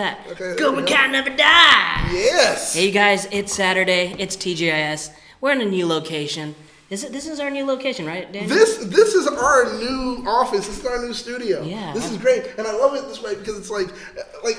that. Okay, Cobra Kai never die. Yes. Hey, you guys, it's Saturday. It's TGIS. We're in a new location. This is our new location, right, Daniel? This is our new office. This is our new studio. Yeah. This is great, and I love it this way because it's like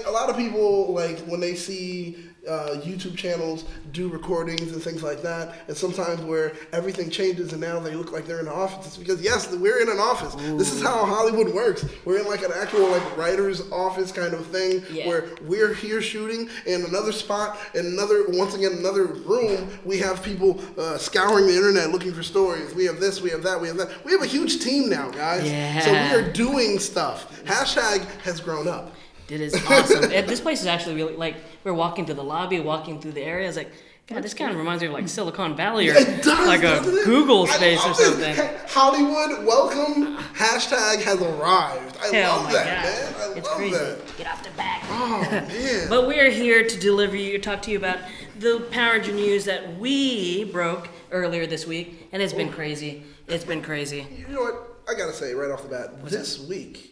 a lot of people like when they see YouTube channels do recordings and things like that, and sometimes where everything changes and now they look like they're in an office. It's because yes, we're in an office. Ooh. This is how Hollywood works. We're in like an actual like writer's office kind of thing where we're here shooting, and another spot, and another room. We have people scouring the internet looking for stories. We have this, we have that, we have that. We have a huge team now, guys. Yeah. So we are doing stuff. Hashtag has grown up. It is awesome. This place is actually really, like, we're walking to the lobby, walking through the area. It's like, God, this kind of reminds me of, like, Silicon Valley or it does, like a Google space or something. Hollywood, welcome. Hashtag has arrived. I love that, man. I it's love crazy. that. Get off the back. Oh, man. But we are here to talk to you about the Power Ranger news that we broke earlier this week. And it's been crazy. It's been crazy. You know what? I got to say right off the bat, this week,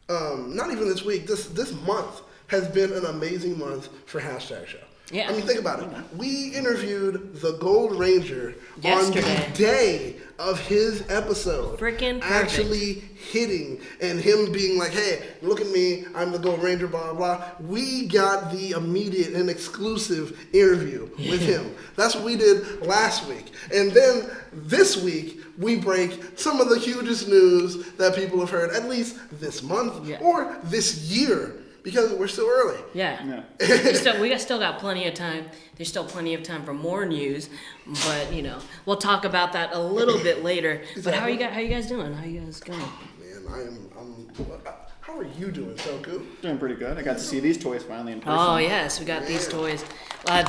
not even this week, this month has been an amazing month for Hashtag Show. Yeah. I mean, think about it. We interviewed the Gold Ranger yesterday, on the day of his episode. Freaking perfect. Actually hitting and him being like, hey, look at me, I'm the Gold Ranger, blah, blah, blah. We got the immediate and exclusive interview with him. That's what we did last week. And then this week, we break some of the hugest news that people have heard, at least this month or this year. Because we're still early. Yeah. We still got plenty of time. There's still plenty of time for more news, but we'll talk about that a little bit later. Exactly. But how you guys doing? How you guys going? Man, how are you doing, Toku? Doing pretty good. I got to see these toys finally in person. Oh yes, we got these toys. I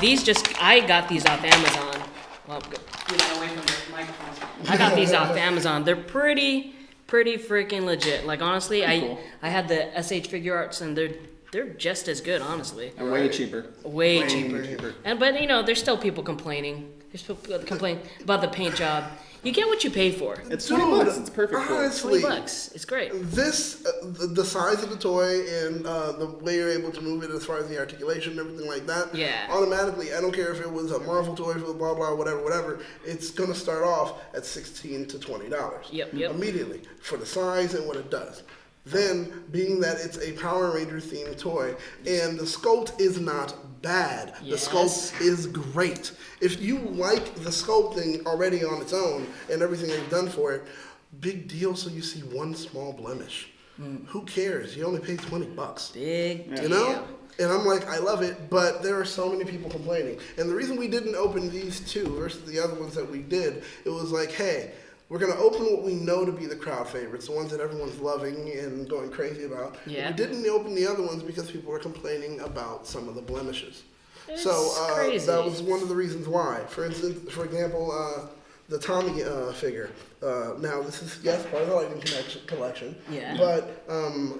got these off Amazon. Well, get that away from the microphone. I got these off Amazon. They're pretty freaking legit. Like honestly, cool. I had the SH Figure Arts and they're just as good, honestly. And way cheaper. Way cheaper. And but there's still people complaining. There's people complaining about the paint job. You get what you pay for. It's $20. It's perfect. Honestly, $20. It's great. This, the size of the toy and the way you're able to move it as far as the articulation and everything like that. Yeah. Automatically, I don't care if it was a Marvel toy, blah blah whatever. It's gonna start off at $16 to $20. Yep. Immediately for the size and what it does. Then, being that it's a Power Ranger themed toy, and the sculpt is not bad. Yes. The sculpt is great. If you like the sculpting already on its own and everything they've done for it, big deal. So you see one small blemish. Who cares? You only paid $20. Big deal. You know? And I'm like, I love it, but there are so many people complaining. And the reason we didn't open these two versus the other ones that we did, it was like, hey, we're going to open what we know to be the crowd favorites, the ones that everyone's loving and going crazy about. Yeah. We didn't open the other ones because people were complaining about some of the blemishes. It's so crazy. That was one of the reasons why. For example, the Tommy figure. Now, this is, part of the Lightning collection. Yeah. But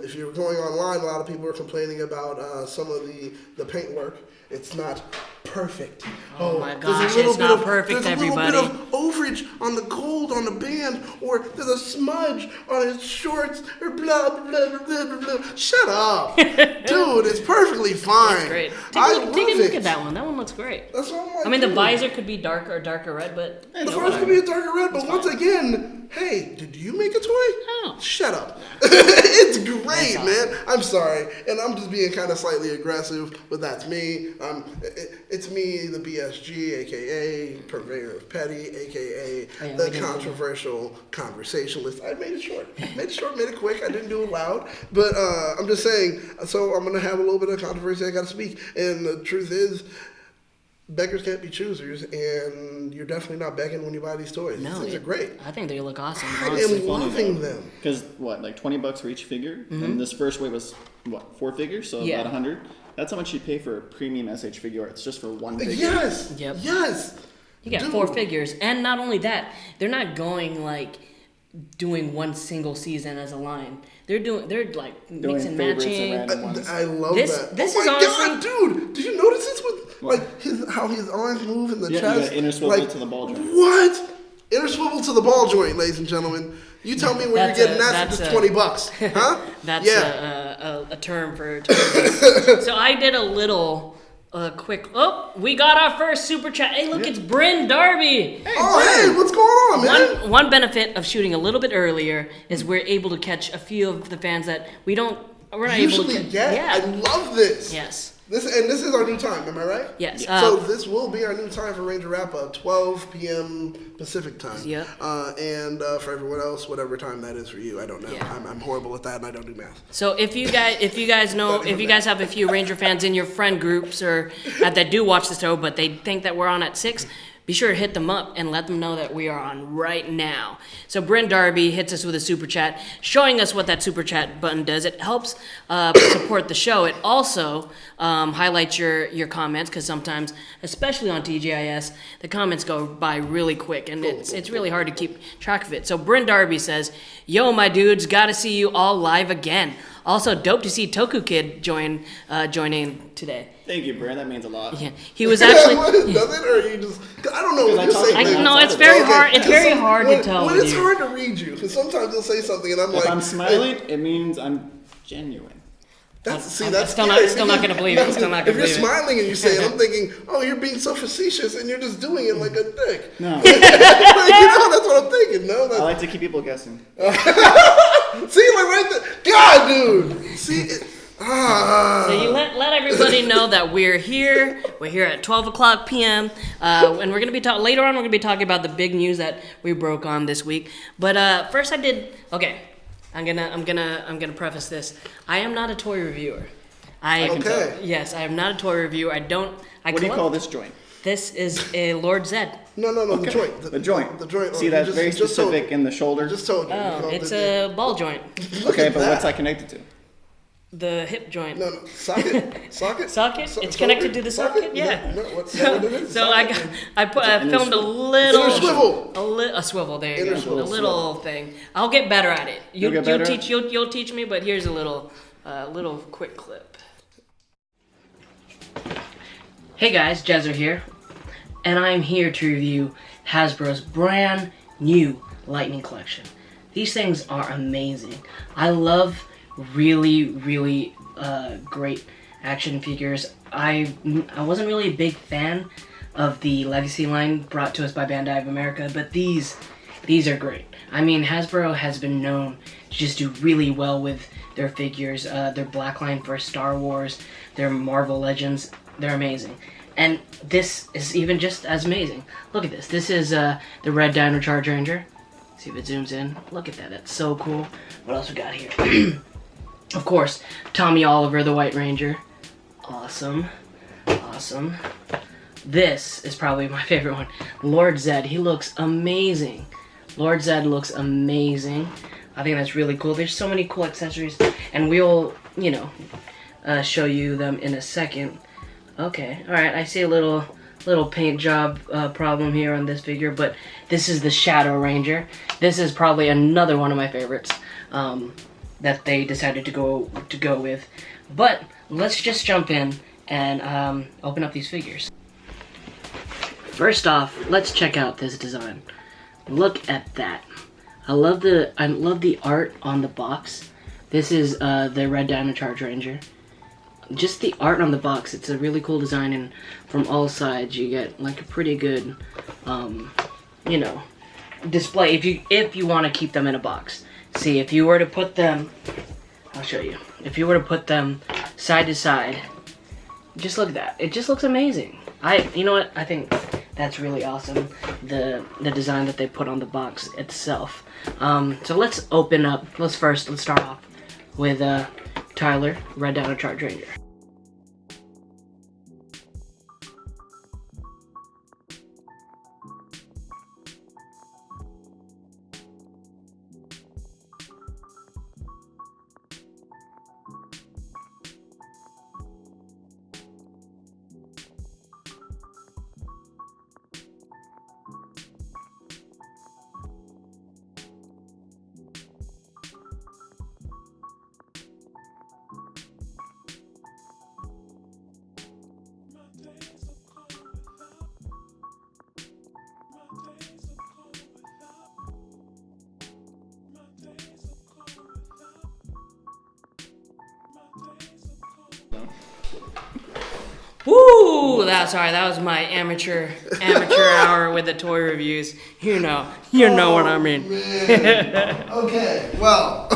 if you're going online, a lot of people are complaining about some of the paintwork. It's not perfect. Oh my gosh, it's not perfect, everybody. There's a little bit of overage on the gold on the band, or there's a smudge on his shorts, or blah, blah, blah, blah, blah. Shut up. Dude, it's perfectly fine. It's great. Take a look at that one. That one looks great. That's what I'm like, I mean, the visor could be darker red, but... The visor could be a darker red, but once again, hey, did you make a toy? Oh. Shut up. It's great, man. I'm sorry. And I'm just being kind of slightly aggressive, but that's me. It's me, the BSG, a.k.a. Purveyor of Petty, a.k.a. the controversial conversationalist. I made it short. Made it quick. I didn't do it loud. But I'm just saying, so I'm going to have a little bit of controversy. I got to speak. And the truth is, beggars can't be choosers, and you're definitely not begging when you buy these toys. No, These are great. I think they look awesome. I am loving them. Because like $20 for each figure, and this first wave was 4 figures, so about 100. That's how much you pay for a premium SH Figure Arts just for one figure. Yes. Yep. Yes. You got 4 figures, and not only that, they're not going like doing one single season as a line. They're like mix and matching. I love that. This oh is my honestly, God, dude! Did you notice this with like how his arms move in the chest? Yeah, inner swivel to the ball joint. What? Inner swivel to the ball joint, ladies and gentlemen. You tell me where you're getting that for just $20, huh? That's a term for toy. So I did a little quick. Oh, we got our first super chat. Hey, look, it's Bryn Darby. Hey, what's going on, man? One benefit of shooting a little bit earlier is we're able to catch a few of the fans that we're not Usually able to get. Yeah. I love this. Yes. This is our new time, am I right? Yes. So this will be our new time for Ranger Wrap Up, 12 p.m. Pacific time. Yep. And for everyone else, whatever time that is for you, I don't know. Yeah. I'm horrible at that, and I don't do math. So if you guys have a few Ranger fans in your friend groups or that do watch the show, but they think that we're on at 6, be sure to hit them up and let them know that we are on right now. So Bryn Darby hits us with a super chat, showing us what that super chat button does. It helps support the show. It also highlights your comments, because sometimes, especially on TGIS, the comments go by really quick, and it's really hard to keep track of it. So Bryn Darby says, "Yo, my dudes, gotta see you all live again. Also, dope to see Toku Kid joining today." Thank you, Bryn. That means a lot. Yeah, he was actually. Does it, or you just? I don't know what you're saying. No, it's very hard. It's very hard to tell. When it's hard to read you, because sometimes you'll say something and I'm like, if I'm smiling, it means I'm genuine. That's still not gonna believe it. Still not gonna if you're believe it. smiling and you say it, I'm thinking, oh, you're being so facetious and you're just doing it like a dick. No. That's what I'm thinking. No, I like to keep people guessing. See, like right there, God, dude. See. So you let everybody know that we're here. We're here at 12 o'clock p.m. And we're gonna be later on. We're gonna be talking about the big news that we broke on this week. But first, I'm gonna preface this. I am not a toy reviewer. Yes, I am not a toy reviewer. What do you call this joint? This is a Lord Zed. No, okay. the joint. The joint. The joint. See, that's very specific in the shoulder. Just told you. Oh, it's a ball joint. Okay, but what's that connected to? The hip joint. No, socket. Socket? It's connected to the socket? Yeah. No, what it is? So I filmed a little inner swivel. A swivel. There you Inner go. swivel. A little thing. I'll get better at it. You'll teach me, but here's a little quick clip. Hey guys, Jezzer here, and I'm here to review Hasbro's brand new Lightning Collection. These things are amazing. I love really great action figures. I wasn't really a big fan of the Legacy line brought to us by Bandai of America, but these are great. I mean, Hasbro has been known to just do really well with their figures. Their Black line for Star Wars, their Marvel Legends, they're amazing. And this is even just as amazing. Look at this. This is the Red Dino Charge Ranger. See if it zooms in. Look at that. That's so cool. What else we got here? Of course, Tommy Oliver, the White Ranger. Awesome. This is probably my favorite one. Lord Zed. He looks amazing. Lord Zed looks amazing. I think that's really cool. There's so many cool accessories, and we'll, show you them in a second. Okay, alright, I see a little paint job problem here on this figure, but this is the Shadow Ranger. This is probably another one of my favorites that they decided to go with. But let's just jump in and open up these figures. First off, let's check out this design. Look at that. I love the art on the box. This is the Red Dino Charge Ranger. Just the art on the box, it's a really cool design, and from all sides you get like a pretty good display if you want to keep them in a box. See, if you were to put them, I'll show you. If you were to put them side to side, just look at that. It just looks amazing. You know what? I think that's really awesome. The design that they put on the box itself. So let's open up. Let's start off with Tyler, Red Dino Charge Ranger. Woo! That was my amateur hour with the toy reviews. You know what I mean. Okay, well.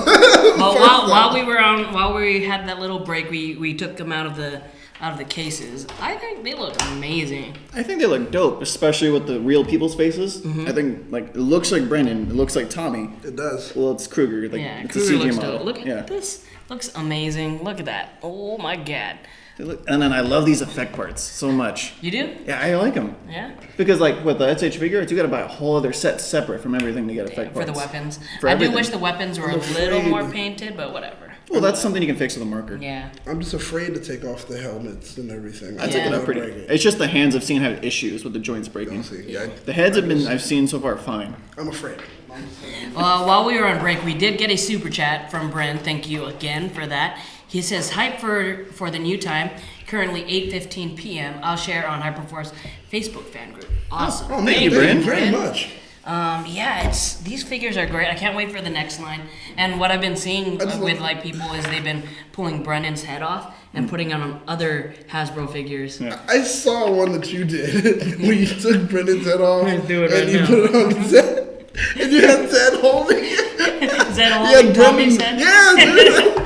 While we had that little break, we took them out of the cases. I think they look amazing. I think they look dope, especially with the real people's faces. Mm-hmm. I think it looks like Brendan, it looks like Tommy. It does. Well, it's Kruger. It's Kruger a CG looks model. dope. Look at this. Looks amazing. Look at that. Oh my god. And then I love these effect parts so much. You do? Yeah, I like them. Yeah. Because with the SH figure arts, you got to buy a whole other set separate from everything to get effect parts. For the weapons. For I do wish the weapons were a little more painted, but whatever. Well, that's something you can fix with a marker. Yeah. I'm just afraid to take off the helmets and everything. I took it up pretty. It's just the hands I've seen have issues with the joints breaking. Yeah, the heads I've seen so far fine. I'm afraid. While we were on break, we did get a super chat from Bren. Thank you again for that. He says, hype for the new time, currently 8:15 p.m. I'll share on Hyperforce Facebook fan group. Awesome. Oh, thank you, Bren. Very much. These figures are great. I can't wait for the next line. And what I've been seeing with people is they've been pulling Brennan's head off and putting on other Hasbro figures. Yeah. I saw one that you did where you took Brennan's head off and do it you put it on Zed. And you had Zed holding it. Zed holding Tommy's head? Yeah, dude.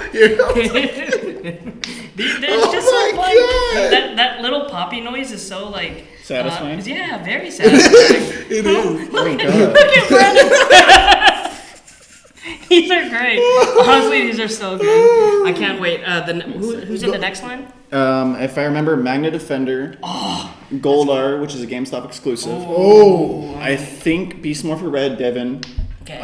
There's just so fun. That little poppy noise is so satisfying. Yeah, very satisfying. It is. Look at Brendan. These are great. Honestly, these are so good. I can't wait. Who's in the next line? If I remember, Magna Defender, Goldar, which is a GameStop exclusive. Oh. I think Beast Morpher Red, Devin. Okay.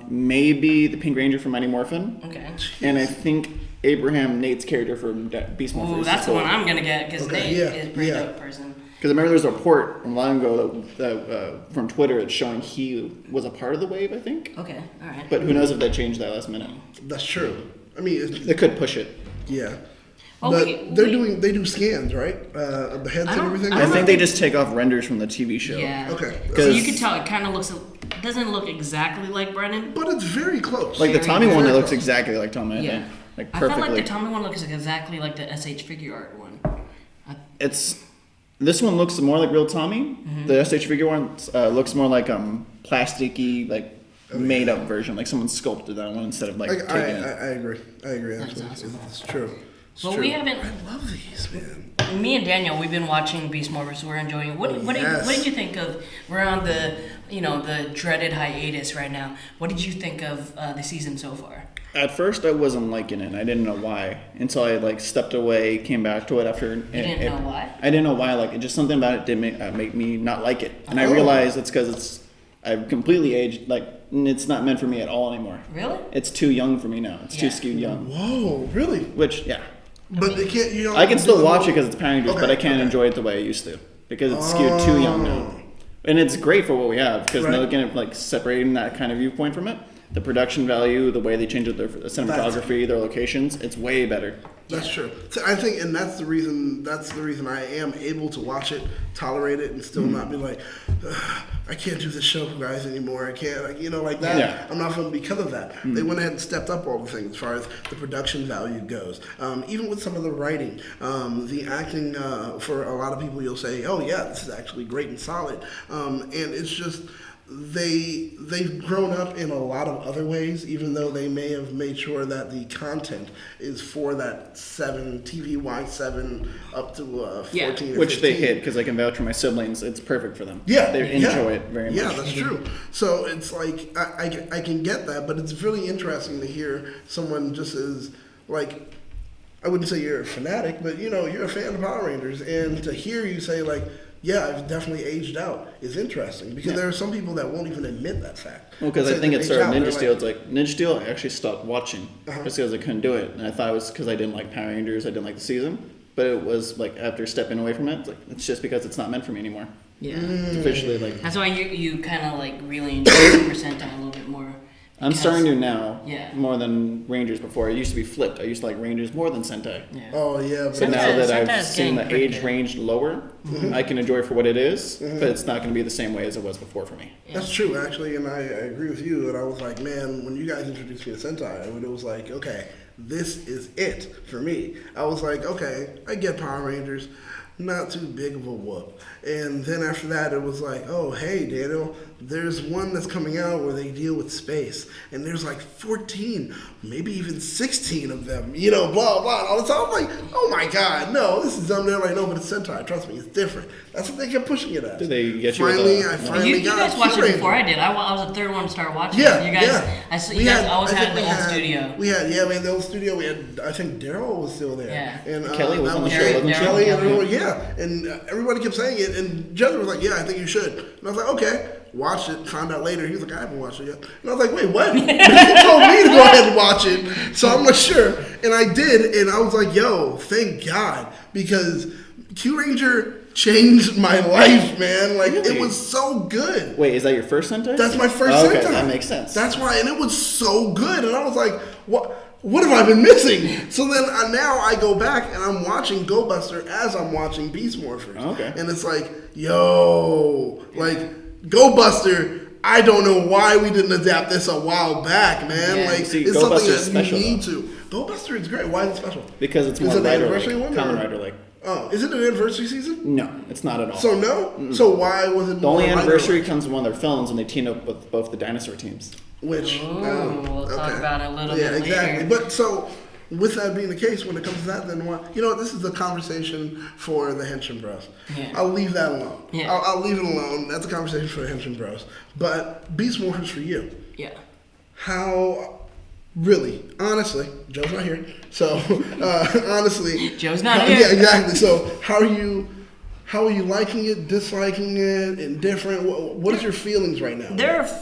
Maybe the Pink Ranger from Mighty Morphin. Okay. And I think Abraham, Nate's character from Beast Morpher. Ooh, that's the one I'm gonna get because Nate is a pretty dope person. Because I remember there was a report a while ago that from Twitter it's showing he was a part of the wave, I think. Okay, all right. But who knows if that changed that last minute? That's true. I mean, they could push it. Yeah. Well, but they do scans, right? Of the heads and everything. I think they just take off renders from the TV show. Yeah. Okay. So you can tell it kind of doesn't look exactly like Brennan. But it's very close. Like the Tommy one, it looks exactly like Tommy. Yeah. I think. Like I perfectly. felt like the Tommy one looks exactly like the SH figure art one. This one looks more like real Tommy. Mm-hmm. The SH figure one looks more like plasticky, made up version, like someone sculpted that one instead of taking it. I agree. Actually, awesome. It's true. We haven't. I love these, man. Me and Daniel, we've been watching Beast Morphers, so we're enjoying it. What did you think of? We're on the dreaded hiatus right now. What did you think of the season so far? At first, I wasn't liking it. I didn't know why until I stepped away, came back to it after. You didn't know why? I didn't know why. Just something about it did make me not like it, and I realized it's because I've completely aged. It's not meant for me at all anymore. Really? It's too young for me now. It's too skewed young. Whoa, really? Which But they can't. I can still watch it because it's Power Rangers, but I can't enjoy it the way I used to because it's skewed too young now. And it's great for what we have because now looking at separating that kind of viewpoint from it. The production value, the way they change their cinematography, their locations, it's way better. That's true. So I think, and that's the reason I am able to watch it, tolerate it, and still not be like, I can't do this show, guys, anymore. I can't, like that. Yeah. I'm not feeling because of that. They went ahead and stepped up all the things as far as the production value goes. Even with some of the writing, the acting, for a lot of people, you'll say, oh yeah, this is actually great and solid. And it's just, they've grown up in a lot of other ways, even though they may have made sure that the content is for that 7 TVY 7 up to 14 or which 15. they hit because I can vouch for my siblings. It's perfect for them. Yeah, they enjoy it very much. Yeah, that's true. So it's like I can get that, but it's really interesting to hear someone just as I wouldn't say you're a fanatic, but you're a fan of Power Rangers, and to hear you say yeah, I've definitely aged out is interesting because there are some people that won't even admit that fact. Well, because I think it started Ninja Steel. It's Ninja Steel, I actually stopped watching just because I couldn't do it. And I thought it was because I didn't like Power Rangers, I didn't like the season. But it was after stepping away from it, it's just because it's not meant for me anymore. Yeah. It's officially That's why you kind of really enjoy Super Sentai a little bit more. I'm starting to now, Yeah. more than Rangers before. It used to be flipped. I used to like Rangers more than Sentai. Yeah. Oh, yeah. So now that I've Sentai's seen the getting age pretty range lower, I can enjoy it for what it is, but it's not going to be the same way as it was before for me. That's true, actually, and I agree with you. And I was like, man, when you guys introduced me to Sentai, it was like, okay, this is it for me. I was like, okay, I get Power Rangers. Not too big of a whoop. And then after that, it was like, oh, hey, Daniel, there's one that's coming out where they deal with space. And there's like 14, maybe even 16 of them, blah, blah. All the time. I'm like, oh my God, no, this is dumb. They're like, no, but it's Sentai. Trust me, it's different. That's what they kept pushing it at. Did they get you I finally you got guys watched it before I did. I was the third one to start watching Yeah, it. You guys, yeah. I saw you guys always had the old studio. We had the old studio. We had, I think Daryl was still there. Yeah. And Kelly was on the show, wasn't she? Kelly and everyone, and everybody kept saying it. And Jezzer was like, yeah, I think you should. And I was like, okay. Watched it, found out later. He was like, I haven't watched it yet. And I was like, wait, what? You told me to go ahead and watch it. So I'm like, sure. And I did. And I was like, yo, thank God. Because Q Ranger changed my life, man. Like, really? It was so good. Wait, is that your first Sentai? That's my first okay, Sentai. that makes sense. That's why. And it was so good. And I was like, what have I been missing? So then now I go back and I'm watching Go Buster as I'm watching Beast Morphers. Okay. And it's like, yo, like, Go Buster, I don't know why we didn't adapt this a while back, man. Yeah. Like, See, it's Go something Buster's that special, you need though. to. Go Buster is great. Why is it special? Because it's Is more it an writer anniversary like, one? common Or? writer like. Oh, is it an anniversary season? No, it's not at all. So no? So why was it The only more anniversary writer-like? comes when they're films when they team up with both the dinosaur teams. Which, We'll talk about it a little bit exactly. later. But so, with that being the case, when it comes to that, then why? You know what? This is a conversation for the Henshin Bros. Yeah. I'll leave that alone. Yeah. I'll leave it alone. That's a conversation for the Henshin Bros. But Beast Morphers for you. Yeah. How, really, honestly, Joe's not here. So, honestly. Joe's not here. Yeah, exactly. So, how are you liking it, disliking it, indifferent? What is your feelings right now?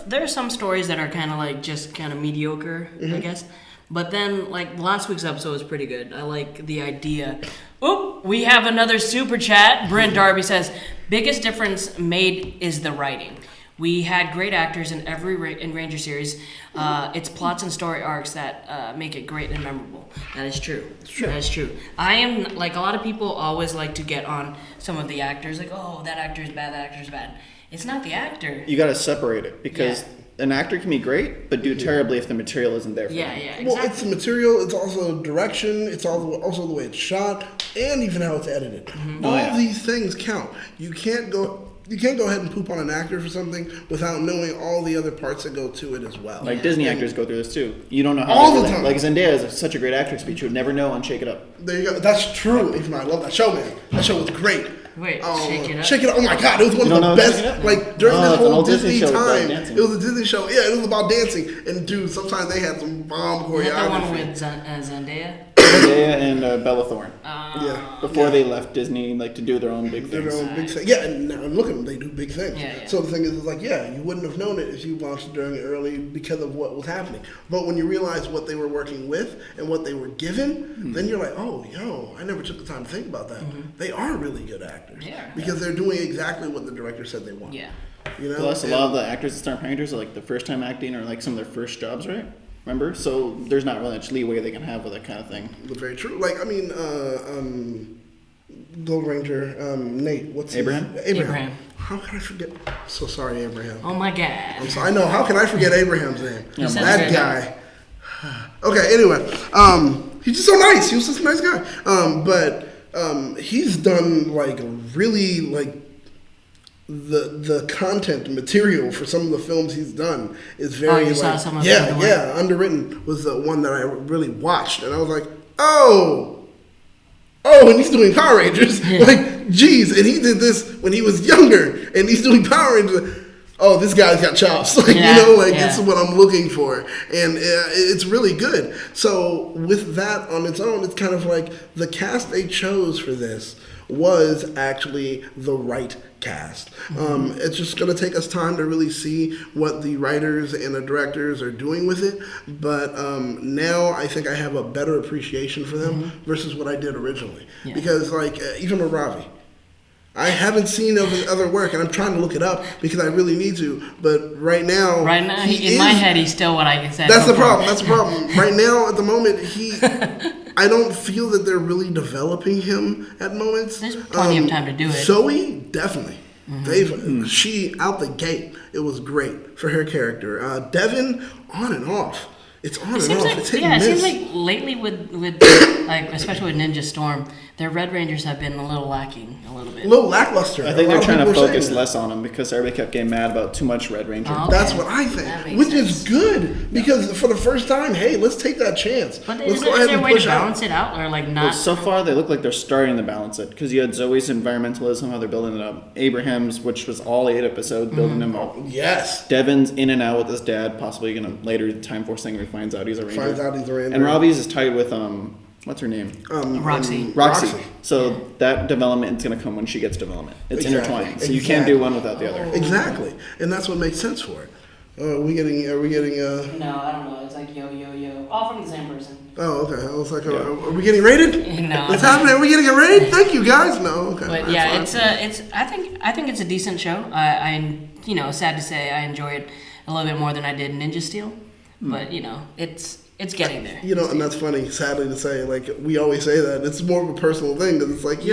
There are some stories that are kind of like just kind of mediocre, I guess. But then, like, last week's episode was pretty good. I like the idea. Oop, we have another super chat. Brent Darby says, biggest difference made is the writing. We had great actors in every in Ranger series. It's plots and story arcs that make it great and memorable. That is true. That is true. I am, like, a lot of people always like to get on some of the actors. Like, oh, that actor is bad, that actor is bad. It's not the actor. You got to separate it because an actor can be great, but do terribly if the material isn't there for them. Exactly. Well, it's the material, it's also direction, it's also the way it's shot, and even how it's edited. All these things count. You can't go ahead and poop on an actor for something without knowing all the other parts that go to it as well. Like Disney actors go through this too. You don't know how all they the do that. time. Like Zendaya is such a great actress, but you would never know on Shake It Up. There you go. That's true. Even though I love that show, man. That show was great. Wait, Shake It Up? Shake It Up. Oh my God, it was one You of don't the know Shake It best. Up? Like during this it's an whole old Disney Disney show about time, dancing. it was a Disney show. Yeah, it was about dancing. And dude, sometimes they had some bomb choreography. Is that the one with Zendaya? Zendaya and Bella Thorne. Yeah. Before they left Disney, like to do their own big things. Their own big thing. Yeah, and now look at them, they do big things. Yeah. So the thing is like, yeah, you wouldn't have known it if you launched it during it early because of what was happening. But when you realize what they were working with and what they were given, then you're like, oh, yo, I never took the time to think about that. They are really good actors. Yeah. Because they're doing exactly what the director said they want. Yeah. You know? Plus, a lot of the actors that start Power Rangers are like the first time acting or like some of their first jobs, right? Remember? So there's not really much leeway they can have with that kind of thing. Very true. Like, I mean, Gold Ranger, Nate, what's Abraham? Abraham. How can I forget? So sorry, Abraham. Oh my God. I'm sorry. I know. How can I forget Abraham's name? Yeah, That guy. Okay. Anyway, he's just so nice. He was just a nice guy. But he's done like really like the content material for some of the films he's done is very you saw some of Underwritten was the one that I really watched, and I was like, oh, and he's doing Power Rangers. Like, geez, and he did this when he was younger, and he's doing Power Rangers. Oh, this guy's got chops. Like, it's what I'm looking for. And it's really good. So with that on its own, it's kind of like the cast they chose for this was actually the right cast. It's just going to take us time to really see what the writers and the directors are doing with it. But now I think I have a better appreciation for them versus what I did originally. Yeah. Because like even with Ravi, I haven't seen his other work, and I'm trying to look it up because I really need to. But right now, in my head, he's still what I can say. That's the problem. That's the problem. Right now, at the moment, I don't feel that they're really developing him at moments. There's plenty of time to do it. Zoe, definitely. She out the gate. It was great for her character. Devin, on and off. It's on It and seems off. like It's hit it and seems miss. like lately with like especially with Ninja Storm, their Red Rangers have been a little lacking a little bit. A little lackluster. I think A they're lot of trying to people are focus saying less on them because everybody kept getting mad about too much Red Ranger. Oh, okay. That's what I That think, makes which sense. is good because for the first time, hey, let's take that chance. But Let's is go there ahead a and way push to out. balance it out or like Well, not? so far, they look like they're starting to balance it because you had Zoe's environmentalism, how they're building it up. Abraham's, which was all 8 episodes, building him up. Yes. Devin's in and out with his dad, possibly gonna later the Time Force thing where he finds out he's a Ranger. Finds out he's a Ranger. And Robbie's is tied with what's her name? Roxy. Roxy. So that development is gonna come when she gets development. It's Exactly. intertwined, so you can't do one without the other. Exactly, and that's what makes sense for it. Are we getting? No, I don't know. It's like yo, all from the same person. Oh, okay. I was like, are we getting rated? No. It's happening. Are we getting a raid? Thank you, guys. No, okay. But that's yeah, fine. it's. I think it's a decent show. I sad to say, I enjoy it a little bit more than I did Ninja Steel. But it's getting there. And that's funny. Sadly to say, like we always say that it's more of a personal thing because it's like, It's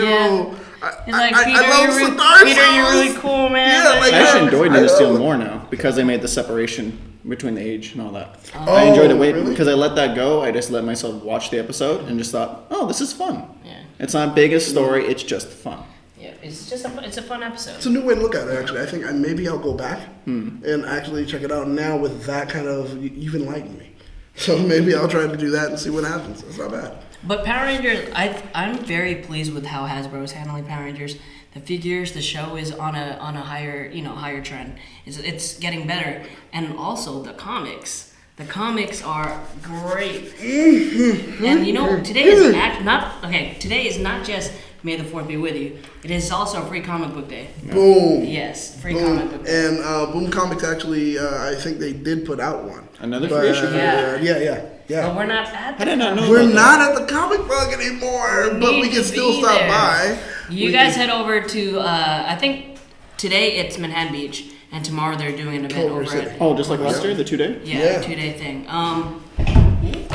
like I Peter, love you're, cigar Peter, you're sauce. really cool, man. Yeah, like, I actually enjoyed Ninja Steel love it. more now because they made the separation between the age and all that. Oh, I enjoyed it way really? because I let that go. I just let myself watch the episode and just thought, oh, this is fun. Yeah. It's not big a story. It's just fun. Yeah, it's a fun episode. It's a new way to look at it. Actually, I think maybe I'll go back and actually check it out now with that kind of. You've enlightened me, so maybe I'll try to do that and see what happens. It's not bad. But Power Rangers, I'm very pleased with how Hasbro is handling Power Rangers. The figures, the show is on a higher trend. It's getting better, and also the comics. The comics are great. And today is not just May the 4th be with you. It is also Free Comic Book Day. Boom. Yes, Free Boom. Comic Book Day. And Boom Comics actually, I think they did put out one. Another free issue. Yeah. But we're not at I did not know. We're about not at the comic book anymore, but we need can to still be stop there. by. You guys head over to, I think today it's Manhattan Beach, and tomorrow they're doing an event Culver over City. at, Oh, just like last year, the 2-day. Yeah. 2-day thing.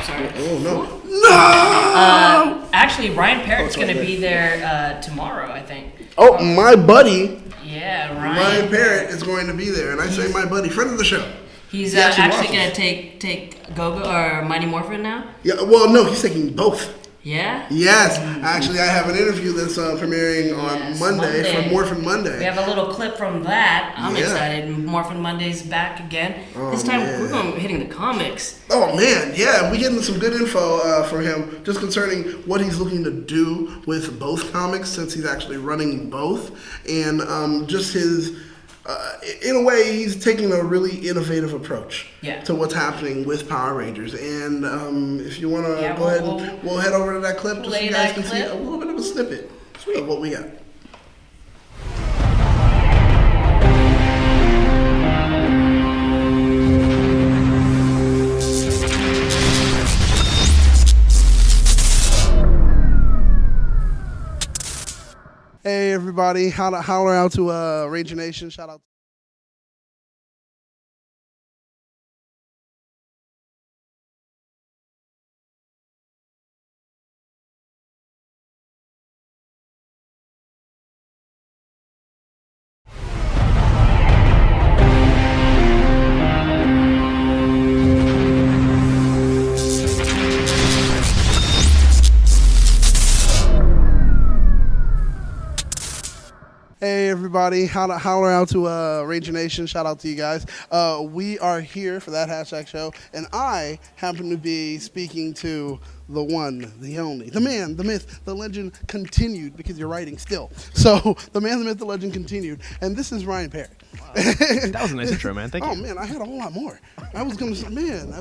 Sorry. Oh no! No! Actually, Ryan Parrott's it's right going to there. be there tomorrow, I think. Oh, my buddy Yeah, Ryan Parrott is going to be there, and I say my buddy, friend of the show. He's He actually actually watches. going to take Gogo or Mighty Morphin now. Yeah, well, no, he's taking both. Yeah. Yes, actually, I have an interview that's premiering on Yes, Monday for Monday. Morphin Monday. We have a little clip from that. I'm Yeah. excited. Morphin Monday's back again. This time we're going hitting the comics. Oh man, yeah, we getting some good info from him just concerning what he's looking to do with both comics since he's actually running both, and just his. In a way, he's taking a really innovative approach to what's happening with Power Rangers. And if you want to go ahead, we'll head over to that clip just so you guys can see a little bit of a snippet of what we got. Hey everybody, holler out to Ranger Nation. Shout out. Hey everybody, holler out to Ranger Nation. Shout out to you guys. We are here for that hashtag show, and I happen to be speaking to the one, the only, the man, the myth, the legend continued, because you're writing still. So the man, the myth, the legend continued, and this is Ryan Parrott. Wow. That was a nice intro, man. Thank you. Oh man, I had a whole lot more. I was gonna say, man.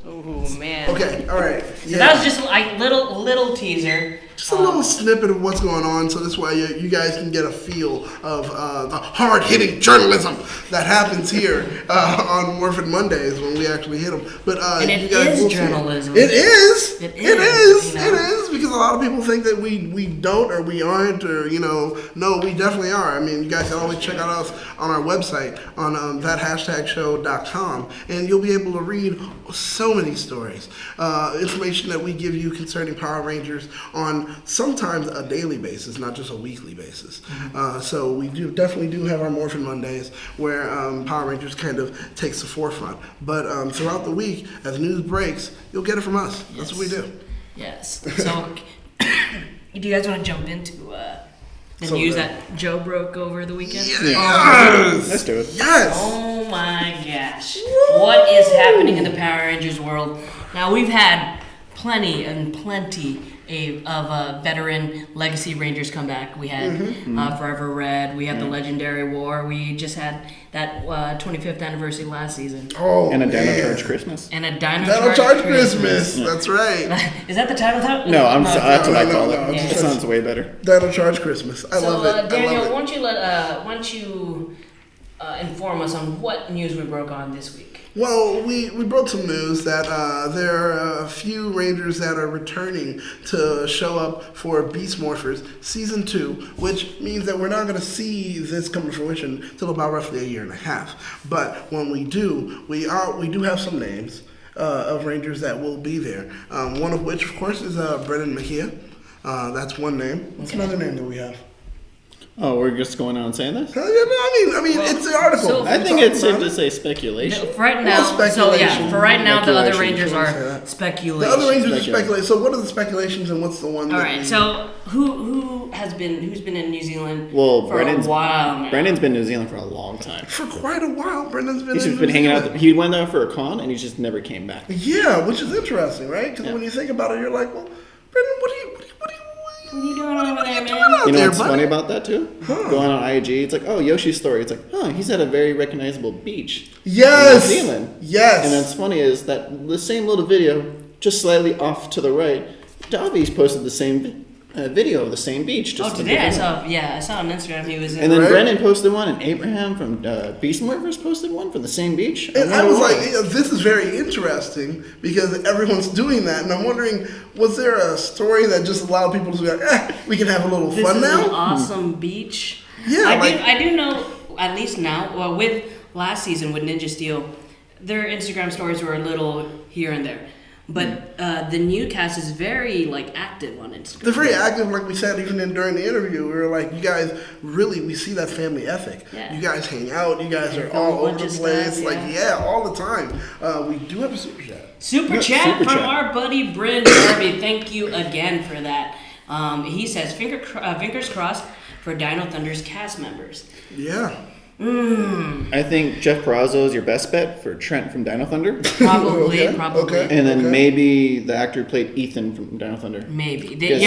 Oh man. Okay, all right. So that was just like little teaser. Just a little snippet of what's going on, so this way you guys can get a feel of the hard-hitting journalism that happens here on Morphin Mondays when we actually hit them. But And you it guys is will see journalism. It is. It It is, is. you know? It is, because a lot of people think that we don't or we aren't, or no, we definitely are. I mean, you guys can always check out us on our website on thathashtagshow.com, and you'll be able to read so many stories, information that we give you concerning Power Rangers on on sometimes a daily basis, not just a weekly basis. So we definitely do have our Morphin Mondays where Power Rangers kind of takes the forefront. But throughout the week, as news breaks, you'll get it from us. That's what we do. Yes. So, do you guys want to jump into the news that Joe broke over the weekend? Yes! Let's do it. Yes! Oh my gosh. What is happening in the Power Rangers world? Now, we've had plenty of veteran legacy Rangers come back. We had Forever Red. We had the Legendary War. We just had that 25th anniversary last season. Oh, And a Dino Charge Christmas. And a Dino Charge Christmas. That's right. Is that the title? No, that's what I call no, it. It sounds way better. Dino Charge Christmas. I love it. Daniel, why don't you inform us on what news we broke on this week? Well, we broke some news that there are a few Rangers that are returning to show up for Beast Morphers Season 2, which means that we're not going to see this come to fruition until about roughly a year and a half. But when we do, we do have some names of Rangers that will be there. One of which, of course, is Brennan Mejia. That's one name. What's another name that we have? Oh, we're just going on and saying this? I mean, it's the article. So- I think it's safe to say speculation. For right now, speculation. the other Rangers Speculation. are speculation. The other Rangers are speculating. So what are the speculations and what's the one? All right. So who's been in New Zealand Well, for a while now? Brendan's been in New Zealand for a long time. For quite a while, Brendan's been. He's just been hanging out. He went there for a con and he just never came back. Yeah, which is interesting, right? Because when you think about it, you're like, well, Brendan, what are you doing over there, man? out You know there, what's buddy? funny about that too? Going on IG, it's like, oh, Yoshi's story. It's like, oh, he's at a very recognizable beach Yes. in New Zealand. Yes. And what's funny is that the same little video, just slightly off to the right, Davi's posted the same video of the same beach. Just Today I saw on Instagram he was in. And then Right. Brendan posted one, and Abraham from Beast Morphers posted one from the same beach. And I was like, this is very interesting because everyone's doing that, and I'm wondering, was there a story that just allowed people to be like, we can have a little This fun is now? an awesome beach. Yeah, I do know at least now. Well, with last season with Ninja Steel, their Instagram stories were a little here and there. But the new cast is very active on Instagram. They're very active, like we said, even during the interview. We were like, you guys really, we see that family ethic. Yeah. You guys hang out. You guys are film all a over bunch the of place. stuff, All the time. We do have a super chat. Super chat from our buddy Bryn Darby. Thank you again for that. He says, fingers crossed for Dino Thunder's cast members. Yeah. I think Jeff Perazzo is your best bet for Trent from Dino Thunder. Probably. Okay. And then maybe the actor who played Ethan from Dino Thunder. Maybe. Because-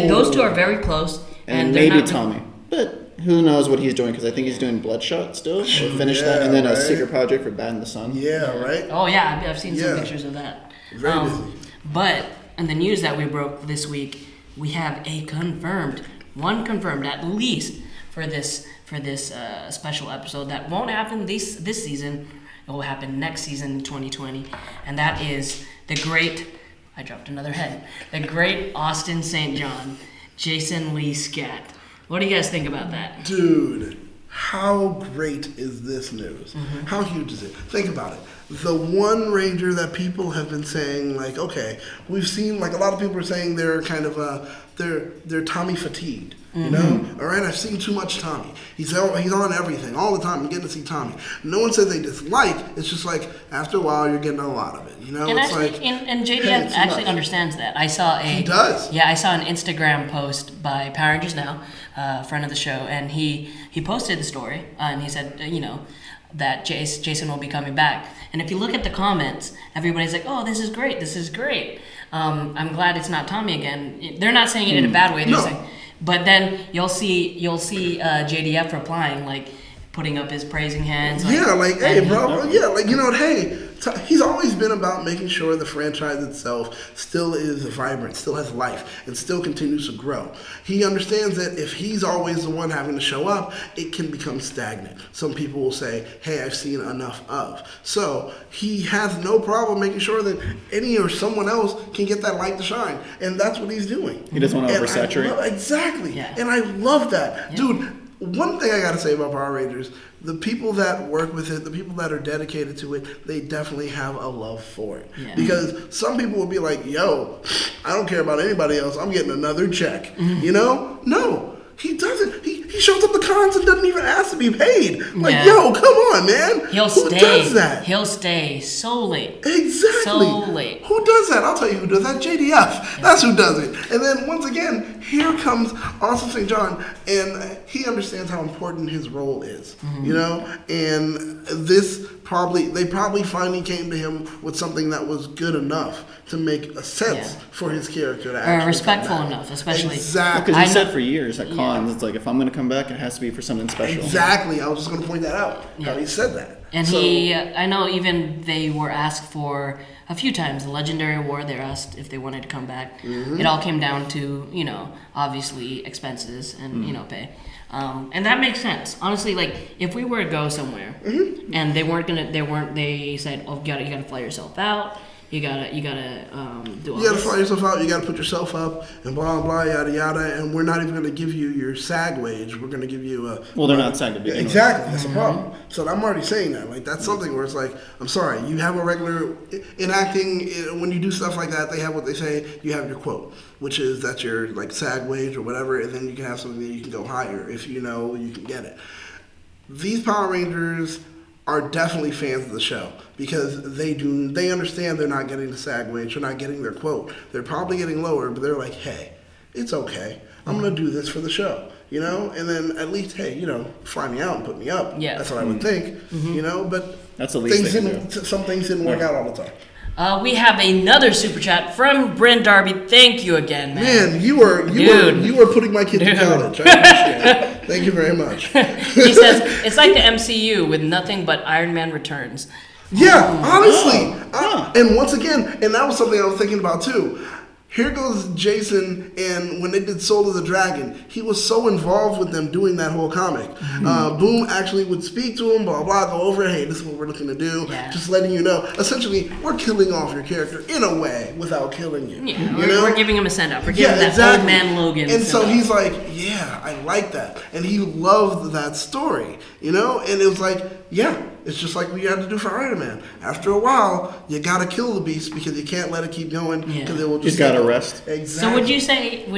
Those two are very close. And they're maybe not- Tommy. But who knows what he's doing, because I think he's doing Bloodshot still. Or finish that. And then a secret project for Bad in the Sun. Yeah, right? Oh, yeah. I've seen some Yeah. pictures of that. Very busy. But in the news that we broke this week, we have one confirmed at least for this special episode that won't happen this season. It will happen next season in 2020, and that is the great. I dropped another head. The great Austin St. John, Jason Lee Scat. What do you guys think about that? Dude, how great is this news? How huge is it? Think about it. The one Ranger that people have been saying, okay, we've seen, a lot of people are saying they're kind of, they're Tommy fatigued. You know? All right, I've seen too much Tommy. He's on everything all the time. I'm getting to see Tommy. No one said they dislike. It's just after a while, you're getting a lot of it. You know, And it's actually, and JDF it's actually nuts. understands that. I saw He does. Yeah, I saw an Instagram post by Power Rangers Now, a friend of the show, and he posted the story, and he said, that Jason will be coming back. And if you look at the comments, everybody's like, "Oh, this is great. I'm glad it's not Tommy again." They're not saying it in a bad way. They're No. saying, but then you'll see JDF replying, putting up his praising hands. Hey, and bro. Yeah, hey, he's always been about making sure the franchise itself still is vibrant, still has life, and still continues to grow. He understands that if he's always the one having to show up, it can become stagnant. Some people will say, hey, I've seen enough of. So he has no problem making sure that any or someone else can get that light to shine. And that's what he's doing. He doesn't want to And oversaturate. exactly. Yeah. And I love that. Yeah. Dude, one thing I gotta say about Power Rangers, the people that work with it, the people that are dedicated to it, they definitely have a love for it. Yeah. Because some people will be like, yo, I don't care about anybody else, I'm getting another check. You know? No. He doesn't. He shows up the cons and doesn't even ask to be paid. Like, yo, come on, man. Who does that? He'll stay so late. Exactly. So late. Who does that? I'll tell you who does that. JDF. Yeah. That's who does it. And then once again, here comes Austin St. John, and he understands how important his role is. You know, and they probably finally came to him with something that was good enough to make a sense for his character to actually respectful enough, especially. Exactly. Because he said for years at cons, it's like, if I'm going to come back, it has to be for something special. Exactly. I was just going to point that out. How he said that. And I know even they were asked for a few times, the Legendary Award, they were asked if they wanted to come back. It all came down to, obviously expenses and, pay. And that makes sense. Honestly, like, if we were to go somewhere and they said, oh, you gotta fly yourself out, you gotta do all You gotta this. fly yourself out, you gotta put yourself up, and blah, blah, yada, yada, and we're not even gonna give you your SAG wage, we're gonna give you a... Well, they're not SAG to begin with. Exactly, that's a problem. So I'm already saying that. Like, that's something where it's like, I'm sorry, you have a regular... In acting, when you do stuff like that, they have what they say, you have your quote, which is that's your, like, SAG wage or whatever, and then you can have something that you can go higher if you know you can get it. These Power Rangers are definitely fans of the show because they understand they're not getting the SAG wage, they're not getting their quote. They're probably getting lower, but they're like, hey, it's okay. I'm gonna do this for the show, and then at least, hey, fly me out and put me up. Yeah. That's what I would think, but that's the least some things didn't work out all the time. We have another super chat from Bryn Darby. Thank you again, man. Man, you were putting my kid to college. I appreciate it. Thank you very much. He says it's like the MCU with nothing but Iron Man Returns. Yeah, honestly. And once again, and that was something I was thinking about too. Here goes Jason, and when they did Soul of the Dragon, he was so involved with them doing that whole comic. Boom actually would speak to him, blah, blah, go over, hey, this is what we're looking to do. Yeah. Just letting you know. Essentially, we're killing off your character in a way without killing you. Yeah, we're giving him a send-up. We're giving that old man Logan and so he's like, yeah, I like that. And he loved that story, And it was like, yeah. It's just like we had to do for Iron Man. After a while, you gotta kill the beast because you can't let it keep going because it will just. He's gotta rest. Exactly. So would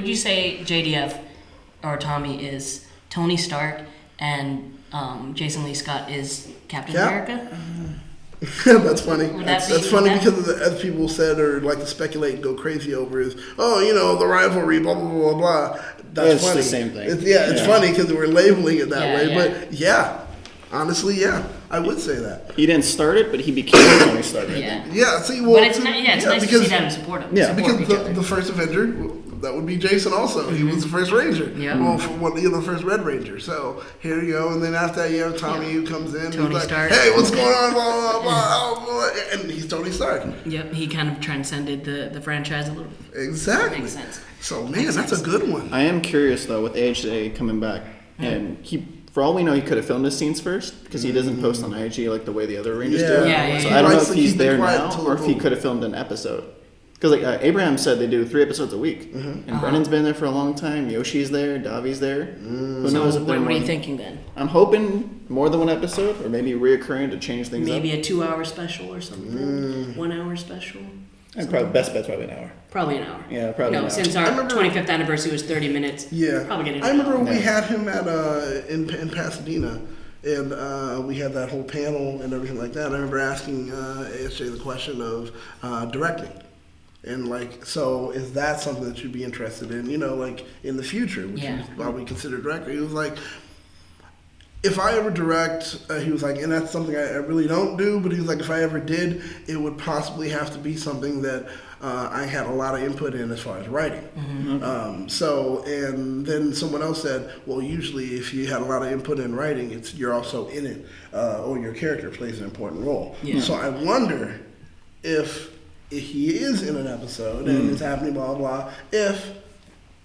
you say JDF or Tommy is Tony Stark and Jason Lee Scott is Captain America? That's funny. That's funny because as people said or like to speculate and go crazy over is the rivalry blah blah blah blah. That's funny. The same thing. It's funny because we're labeling it that way, but honestly, I would say that. He didn't start it, but he became Tony Stark. See, well, but it's nice to see them support him. Yeah, because the first Avenger, that would be Jason also. He was the first Ranger. Yeah. Well, the first Red Ranger. So here you go, and then after that, you have Tommy who comes in. Tony Stark. Hey, what's going on? Blah, blah, blah, and he's Tony Stark. Yep, he kind of transcended the franchise a little. Exactly. Makes sense. So that's a good one. I am curious though with AHA coming back, and for all we know, he could have filmed his scenes first because he doesn't post on IG like the way the other Rangers do. So I don't know if he's there now or if he could have filmed an episode. Because Abraham said they do 3 episodes a week, and Brennan's been there for a long time. Yoshi's there, Davi's there. Who knows? What are you thinking then? I'm hoping more than one episode, or maybe reoccurring to change things up. Maybe a 2-hour special or something. 1 hour special. And probably best bet's probably an hour. Probably an hour. Yeah, probably an hour. Since our 25th anniversary was 30 minutes. Yeah. Probably getting. I remember we had him at in Pasadena, and we had that whole panel and everything like that. I remember asking ASJ the question of directing. And so is that something that you'd be interested in, in the future? Would you probably consider directing? He was like, if I ever direct, he was like, and that's something I really don't do, but he was like, if I ever did, it would possibly have to be something that I had a lot of input in as far as writing. And then someone else said, well, usually if you had a lot of input in writing, you're also in it, or your character plays an important role. Yeah. So I wonder if he is in an episode and it's happening, blah, blah, if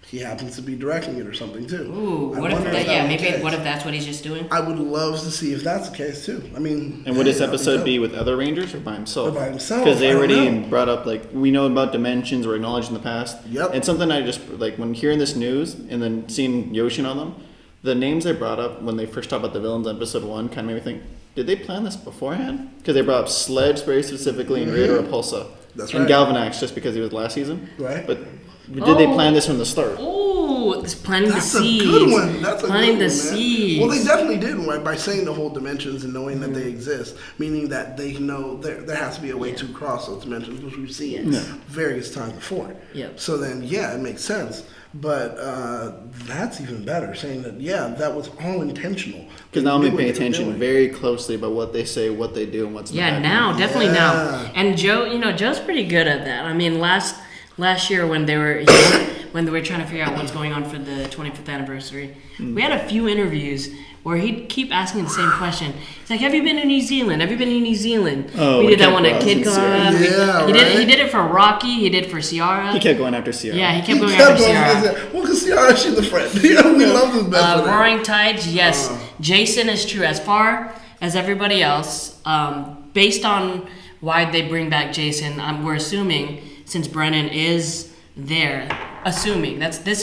he happens to be directing it or something too. Ooh, what if that's what he's just doing? I would love to see if that's the case too. I mean, and would this episode be with other Rangers or by himself? Or by himself, because they already brought up we know about dimensions or acknowledged in the past. Yep. And something I just when hearing this news and then seeing Yoshi and all them, the names they brought up when they first talked about the villains in episode 1 kind of made me think, did they plan this beforehand? Because they brought up Sledge very specifically and Raider Repulsa. That's and right. Galvanax just because he was last season. Right. But did they plan this from the start? Oh, this planting That's the seeds. a good one. That's a planting good the one, man. seeds. Well, they definitely did right, by saying the whole dimensions and knowing that they exist, meaning that they know there has to be a way to cross those dimensions, which we've seen various times before. Yep. So then, yeah, it makes sense. But that's even better, saying that, that was all intentional. Because now I'm going to pay attention very closely about what they say, what they do, and what's definitely now. And Joe's pretty good at that. I mean, last year when they were trying to figure out what's going on for the 25th anniversary, we had a few interviews where he'd keep asking the same question. He's like, "Have you been to New Zealand? Have you been to New Zealand?" Oh, we did that one at KidCon. Yeah, he did it for Rocky. He did it for Ciara. He kept going after Ciara. Yeah, he kept going after Ciara. Well, because Ciara, she's a friend. We love this best friend. Roaring Tides, yes. Jason is true. As far as everybody else, based on why they bring back Jason, we're assuming since Brennan is there, this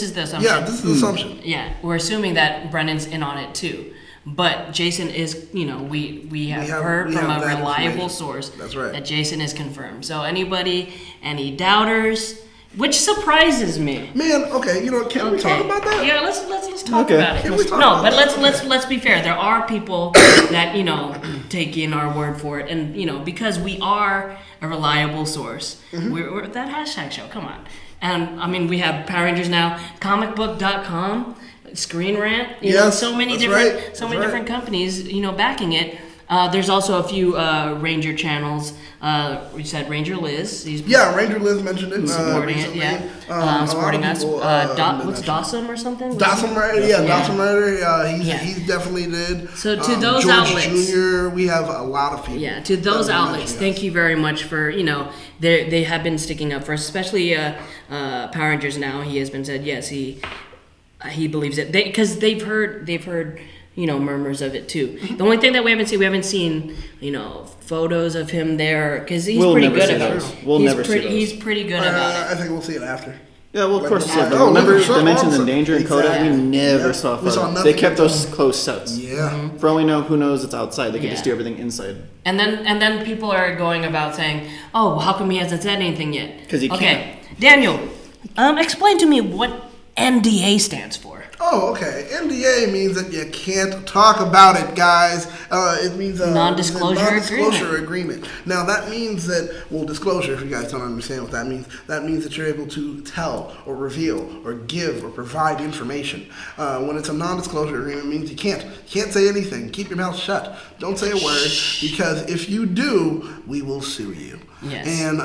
is the assumption. Yeah, this is the assumption. Yeah, we're assuming that Brennan's in on it too. But Jason is, we have heard from a reliable source that Jason is confirmed. So any doubters, which surprises me. Man, okay, can we talk about that? Yeah, let's talk about it. Can we talk about but that? let's be fair. There are people that take in our word for it, and because we are a reliable source, we're that hashtag show. Come on, and I mean we have Power Rangers now, comicbook.com, Screen Rant. So many different companies backing it. There's also a few Ranger channels. We said Ranger Liz. Ranger Liz mentioned it. Supporting recently. it, supporting us. What's Dawson or something? Dawson Rider, Dawson Rider. He definitely did. So to those George outlets, Jr., we have a lot of people. Yeah, to those outlets, thank you very much for they have been sticking up for us, especially Power Rangers now. He has been said yes, he believes it because they've heard murmurs of it too. The only thing that we haven't seen photos of him there because he's pretty good about it. He's pretty good about it. I think we'll see it after. Yeah, well, of course. Remember Dimensions and Danger and Kodak? We never saw photos. They kept those closed sets. Yeah. For all we know, who knows it's outside. They could just do everything inside. And then people are going about saying, "Oh, how come he hasn't said anything yet?" Because he can't. Okay, Daniel, explain to me what NDA stands for. Oh, okay. NDA means that you can't talk about it, guys. It means non-disclosure agreement. Now, that means that, disclosure, if you guys don't understand what that means that you're able to tell or reveal or give or provide information. When it's a non-disclosure agreement, it means you can't say anything. Keep your mouth shut. Don't say a word, because if you do, we will sue you. Yes. And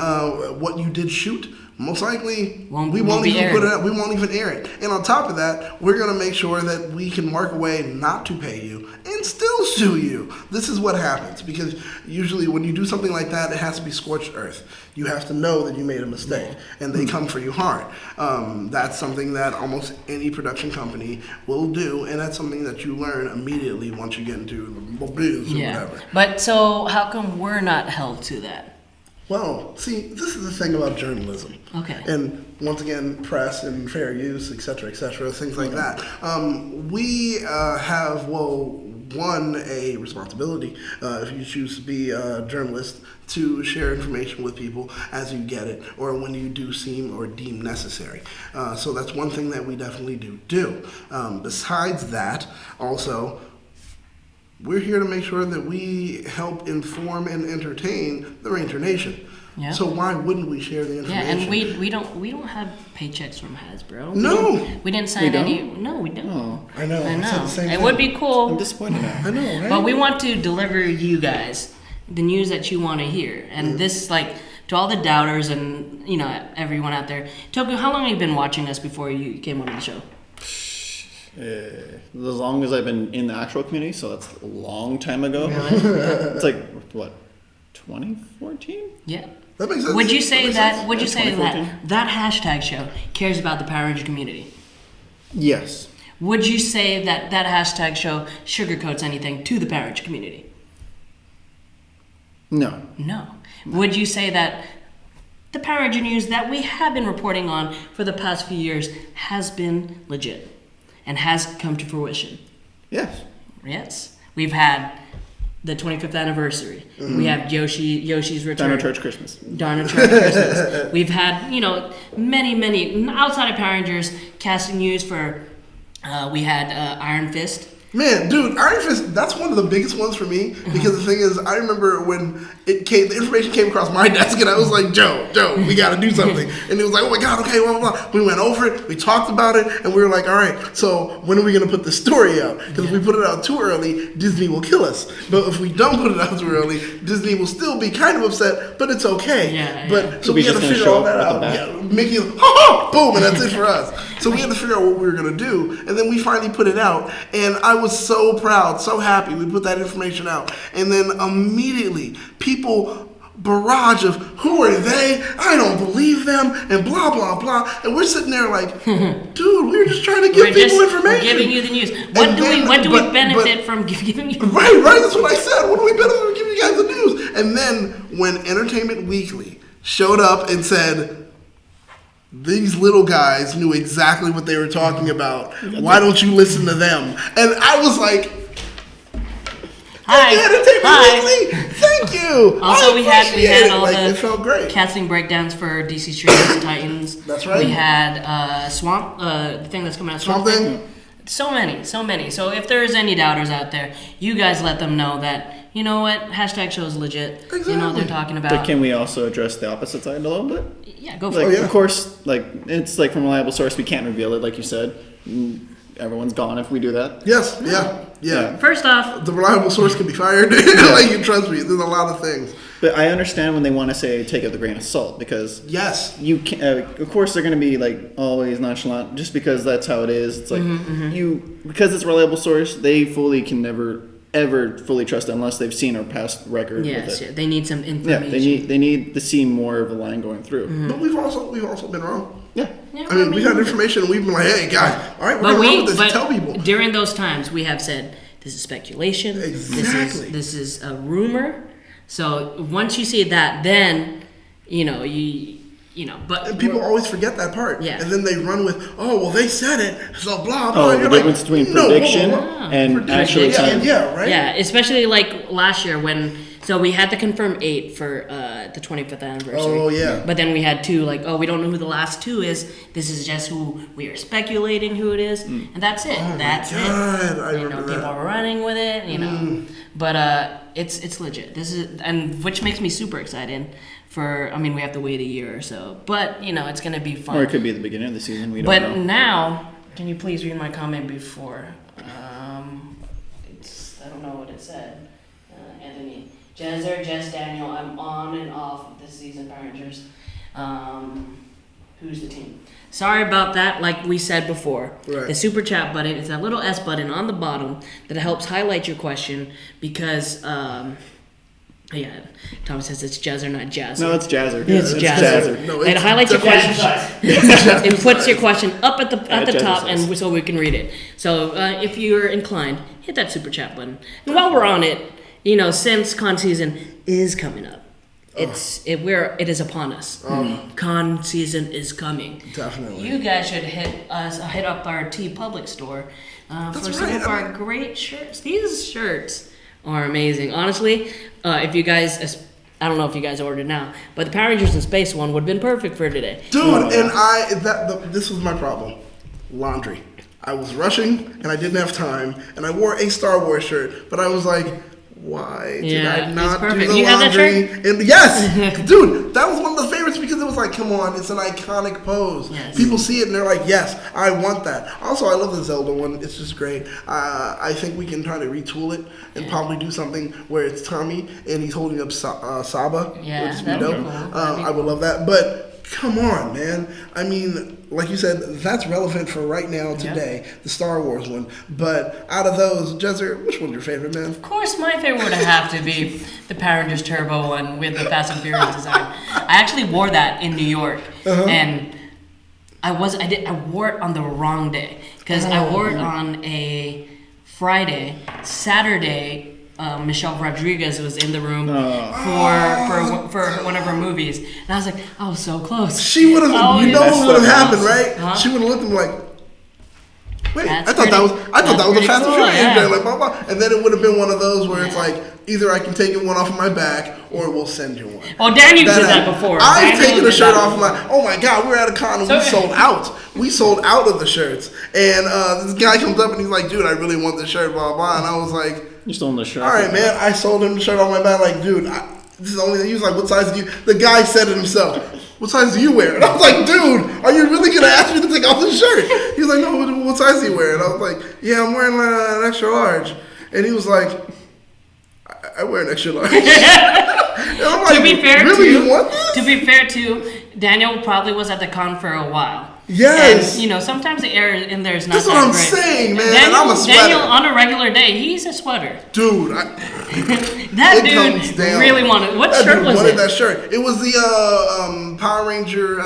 what you did shoot, most likely, we won't even air put it up. We won't even air it. And on top of that, we're going to make sure that we can mark away not to pay you and still sue you. This is what happens, because usually when you do something like that, it has to be scorched earth. You have to know that you made a mistake, and they come for you hard. That's something that almost any production company will do, and that's something that you learn immediately once you get into the biz or whatever. But so how come we're not held to that? Well, see, this is the thing about journalism. Okay. And once again, press and fair use, et cetera, things like that. We have, a responsibility, if you choose to be a journalist, to share information with people as you get it or when you do seem or deem necessary. So that's one thing that we definitely do. Besides that, also, we're here to make sure that we help inform and entertain the Ranger Nation. Yeah. So why wouldn't we share the information? Yeah, and we don't have paychecks from Hasbro. No, we didn't sign any. No, we don't. Oh, I know. It would be cool. I'm disappointed now. I know, right? But we want to deliver you guys the news that you want to hear, and this to all the doubters and everyone out there. Toku, how long have you been watching us before you came on the show? As long as I've been in the actual community, so that's a long time ago. Really? It's 2014? Yeah. That makes sense. Would you say that hashtag show cares about the Power Ranger community? Yes. Would you say that hashtag show sugarcoats anything to the Power Ranger community? No. Would you say that the Power Ranger news that we have been reporting on for the past few years has been legit and has come to fruition? Yes. Yes. We've had the 25th anniversary. Mm-hmm. We have Yoshi's return. Dino Church Christmas. Dino Church Christmas. We've had, many outside of Power Rangers casting news for. We had Iron Fist. Man, dude, Iron Fist, that's one of the biggest ones for me because the thing is, I remember when the information came across my desk and I was like, Joe, we got to do something. And he was like, oh my God, okay, blah, blah, blah. We went over it, we talked about it, and we were like, all right, so when are we going to put the story out? Because if we put it out too early, Disney will kill us. But if we don't put it out too early, Disney will still be kind of upset, but it's okay. So we had to figure all that out. Yeah, Mickey, boom, and that's it for us. So we had to figure out what we were going to do, and then we finally put it out, and I was so proud, so happy we put that information out. And then immediately, people barrage of, who are they? I don't believe them, and blah, blah, blah. And we're sitting there like, dude, we're just trying to give people information. We're giving you the news. What do we benefit from giving you? Right, that's what I said. What do we benefit from giving you guys the news? And then when Entertainment Weekly showed up and said, these little guys knew exactly what they were talking about. Why don't you listen to them? And I was like, Hi. Weekly, thank you. Also, we had all it felt great. Casting breakdowns for DC Streamers Titans. That's right. We had Swamp, the thing that's coming out. Swamp Thing. So many. So if there's any doubters out there, you guys let them know that, you know what, hashtag show is legit. Exactly. You know what they're talking about. But can we also address the opposite side a little bit? Yeah, go for it. it. Of course, it's from a reliable source. We can't reveal it, like you said. Everyone's gone if we do that. Yes, yeah. First off, the reliable source can be fired. You trust me. There's a lot of things. But I understand when they want to say take it with a grain of salt because you can. Of course, they're going to be always nonchalant just because that's how it is. It's because it's a reliable source. They can never ever fully trust it unless they've seen our past record. Yes, they need some information. Yeah, they need to see more of a line going through. Mm-hmm. But we've also been wrong. Yeah. I mean, we had information and we've been like, hey, guys, all right, we're going to run with this and tell people. During those times, we have said, this is speculation. Exactly. This is a rumor. So once you see that, then, but... And people always forget that part. Yeah. And then they run with, they said it, so blah, blah. Oh, the difference between prediction and actually time. Yeah, right? Yeah, especially last year when... So we had to confirm 8 for the 25th anniversary. Oh, yeah. But then we had 2, we don't know who the last 2 is. This is just who we are speculating who it is. And that's it. That's it. I remember people are running with it, But it's legit. And which makes me super excited for, we have to wait a year or so. But, it's going to be fun. Or it could be the beginning of the season. We don't know. But now, can you please read my comment before? I don't know what it said. Anthony. Jezzer, Jess, Daniel, I'm on and off of this season, Power Rangers. Who's the team? Sorry about that, like we said before. Right. The super chat button is that little S button on the bottom that helps highlight your question because, Thomas says it's Jezzer, not Jazzer. No, it's Jazzer. It's Jazzer. No, it highlights your question. It puts your question up at the top, and so we can read it. So if you're inclined, hit that super chat button. And while we're on it, since con season is coming up, it is upon us. Con season is coming. Definitely. You guys should hit up our TeePublic store for some of our great shirts. These shirts are amazing. Honestly, if you guys, I don't know if you guys ordered now, but the Power Rangers in Space one would have been perfect for today. Dude, this was my problem. Laundry. I was rushing and I didn't have time, and I wore a Star Wars shirt, but I was like, why did I not do the you laundry? Have that shirt? And yes, dude, that was one of the favorites because it was like, come on, it's an iconic pose. Yes. People see it and they're like, yes, I want that. Also, I love the Zelda one. It's just great. I think we can try to retool it and probably do something where it's Tommy and he's holding up Saba. Yeah, which is that'd be dope. cool. I would love that. But come on, man. Like you said, that's relevant for right now, today, the Star Wars one. But out of those, Jezzer, which one's your favorite, man? Of course, my favorite would have to be the Power Rangers Turbo one with the Fast and Furious design. I actually wore that in New York, and I wore it on the wrong day because I wore it on a Friday. Saturday, Michelle Rodriguez was in the room for one of her movies, and I was like, I was so close. She would have, what would have happened, right? Huh? She would have looked at him like, wait, That's I thought that was a Fast and Furious yeah. like blah blah. And then it would have been one of those where it's like either I can take one off of my back or we'll send you one. Well, Daniel did that before. I've Daniel taken a did shirt that off my. Oh my god, we were at a con and So- we sold out. We sold out of the shirts, and this guy comes up and he's like, "Dude, I really want this shirt." Blah blah. And I was like, You stole the shirt. "All right, man." I sold him the shirt on my back. Like, dude, this is the only thing. He was like, "What size do you?" The guy said it himself. What size do you wear? And I was like, dude, are you really gonna ask me to take off this shirt? He was like, no, what size do you wear? And I was like, yeah, I'm wearing an extra large. And he was like, I wear an extra large. And I'm like, To be fair, really, too, you want this? to be fair, too, Daniel probably was at the con for a while. Yes. And, sometimes the air in there is not That's that what I'm great. saying, man. Daniel, I'm a sweater. Daniel, on a regular day, he's a sweater. Dude, That it comes dude down. really wanted. What That shirt dude was wanted it? that shirt. It was the Power Ranger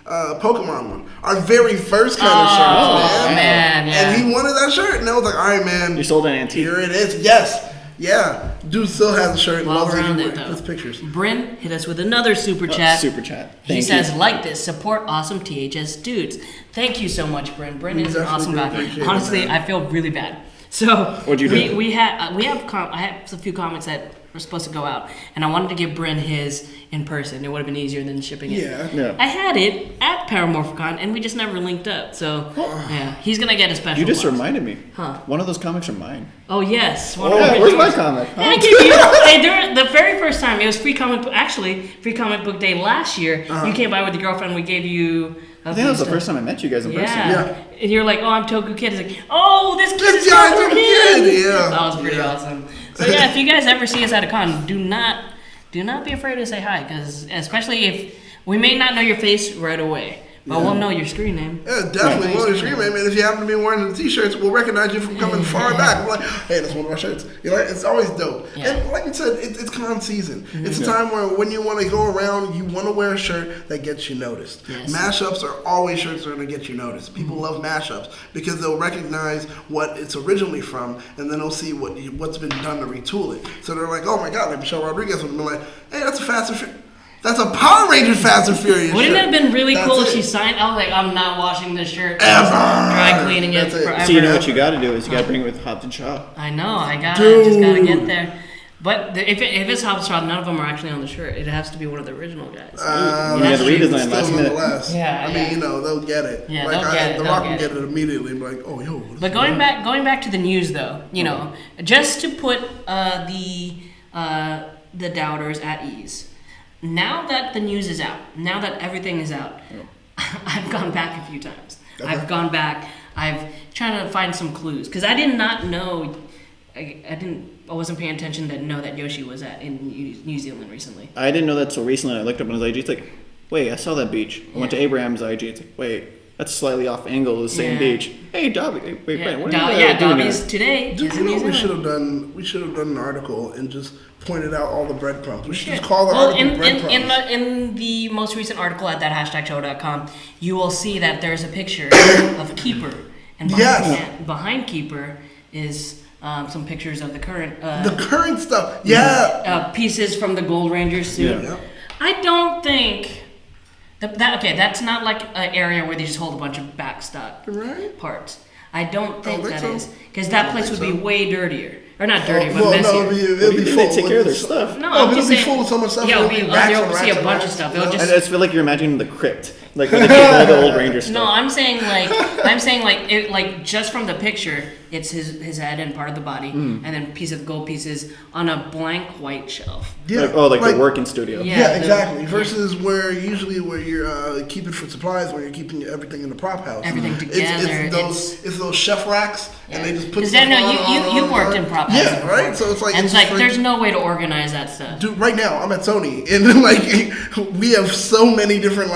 Pokemon one. Our very first kind of shirt, man. yeah. And he wanted that shirt, and I was like, all right, man. You sold an antique. Here it is. Yes. Yeah. Dude still has the shirt. While Loves we're it. on He it, wears though, with pictures. Bryn hit us with another super chat. Super chat. He Thank says, you. like this, support awesome THS dudes. Thank you so much, Bryn. Bryn is an definitely awesome do guy. appreciate it, Honestly, man. I feel really bad. So What'd you do? I have a few comments that were supposed to go out, and I wanted to give Bryn his in person. It would have been easier than shipping it. Yeah. I had it at Paramorphicon, and we just never linked up. So yeah, he's gonna get a special. You just box. reminded me. Huh. One of those comics are mine. Oh yes. Oh, yeah, where's my comic? Yeah, I gave you. Hey, during the very first time, it was free comic book day last year. You came by with your girlfriend. We gave you. I think that was the first time I met you guys in person. Yeah. And you're like, oh, I'm Toku Kid. It's like, oh, this kid This is guy's Toku Toku Kid. Kid, yeah. That was pretty awesome. So yeah, if you guys ever see us at a con, do not be afraid to say hi, because especially if we may not know your face right away, but we'll know your screen name. Yeah, definitely. Well, scream, man. If you happen to be wearing the t-shirts, we'll recognize you from coming far back. We're like, hey, that's one of our shirts. It's always dope. Yeah. And like you said, it's con season. It's a time where when you want to go around, you want to wear a shirt that gets you noticed. Yes. Mashups are always shirts that are going to get you noticed. People love mashups because they'll recognize what it's originally from, and then they'll see what's been done to retool it. So they're like, oh my God, like Michelle Rodriguez would have been like, hey, that's a Fast and Furious. That's a Power Ranger Fast and Furious Wouldn't it shirt. have been really That's cool if it. she signed? I was like, I'm not washing this shirt. Ever. Dry cleaning it That's it. forever. So you know what you got to do is you got to bring it with Hobbs and Shaw. I know. I Dude. just gotta get there. But if it's Hobshaw, none of them are actually on the shirt. It has to be one of the original guys. You got to redesign Still last minute. nonetheless. Yeah, I yeah. mean, they'll get it. Yeah, like they'll get it, The they'll Rock get will it. get it immediately and be like, oh, yo. But going back to the news though, just to put the doubters at ease. Now that the news is out, now that everything is out, I've gone back a few times. Okay. I've gone back. I've trying to find some clues because I did not know. I wasn't paying attention to know that Yoshi was in New Zealand recently. I didn't know that so recently. I looked up on his IG. It's like, wait, I saw that beach. I went to Abraham's IG. It's like, wait, that's slightly off angle of the same Yeah. beach. Hey, Dobby. Wait, Yeah, what are you doing Dobby's there? today. Dude, is you in know New what we should Zealand. have done? We should have done an article and just pointed out all the breadcrumbs. We should just call the Well, article breadcrumbs. in the most recent article at thathashtagshow.com, you will see that there's a picture of Keeper, and behind Keeper is some pictures of the current The current stuff. Yeah. pieces from the Gold Ranger suit. Yeah. I don't think that's not like an area where they just hold a bunch of backstock Right. parts. I don't think think that so. is because that place would be think so. way dirtier, or not dirty, but Well, messier. no, it'll be They full. take care of their stuff. No, No, I'm but just it'll be saying. full of so much stuff. Yeah, It'll you'll be racks see and a racks bunch and of stuff. racks, It'll you know? just I just feel like you're imagining the crypt, like where they keep all the old Ranger stuff. No, I'm saying like just from the picture, it's his head and part of the body, and then piece of gold pieces on a blank white shelf. Yeah. Like the working studio. Yeah. Yeah, exactly. Versus where you're keeping for supplies, where you're keeping everything in the prop house. Everything together, It's those chef racks, and they just put Because stuff you've worked in prop houses Yeah, before. right. So it's like and it's just like there's no way to organize that stuff. Dude, right now I'm at Sony, and like we have so many different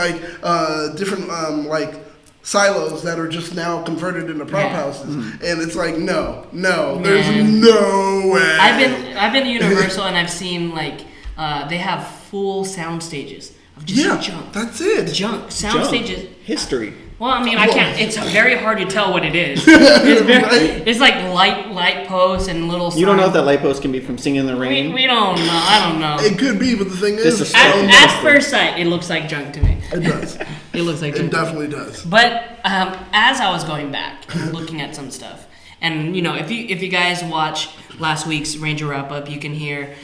silos that are just now converted into prop houses, and it's like no, there's no way. I've been to Universal and I've seen they have full sound stages of just junk. That's it. Junk sound stages. History. Well, I mean, I can't. It's very hard to tell what it is. It's like light posts and little. You don't know if signs. that light post can be from Singing in the Rain. We don't know. I don't know. It could be, but the thing is, Just At first sight, it looks like junk to me. it does. He looks like It Jezzer. definitely does. But as I was going back and looking at some stuff, and if you guys watch last week's Ranger wrap up, you can hear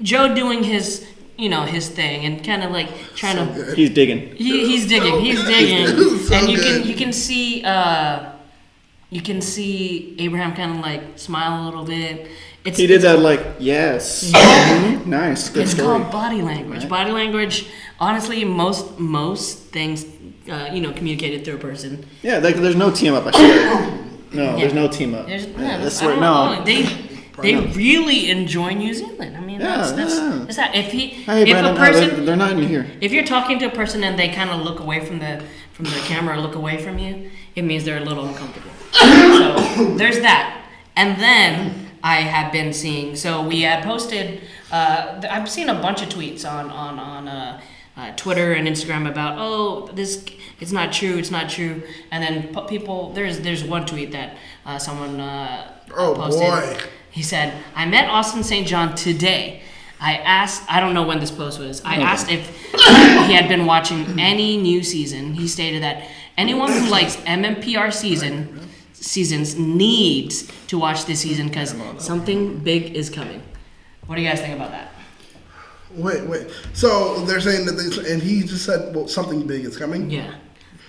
Joe doing his his thing and kind of like trying to. He's digging. He's digging. So He's good. digging, So and good. you can see Abraham kind of like smile a little bit. He did that like, yes. Mhm. Nice. Good It's story. called body language. Right. Body language, honestly, most things, communicated through a person. Yeah, like there's no team up. I swear. No, Yeah. there's no team up. There's, Yeah, I that's don't where, know. no. They really enjoy New Zealand. I mean, Yeah, that's yeah. that. Hey, If Brandon, a person, they're not in here. if you're talking to a person and they kind of look away from the camera, or look away from you, it means they're a little uncomfortable. So there's that. And then I have been seeing. So we had posted. I've seen a bunch of tweets on Twitter and Instagram about this. It's not true. It's not true. And then people. There's one tweet that someone posted. Boy. He said, "I met Austin St. John today. I asked. I don't know when this post was. I asked if he had been watching any new season. He stated that anyone who likes MMPR seasons needs to watch this season because something big is coming." What do you guys think about that? Wait. So they're saying that and he just said, well, something big is coming? Yeah.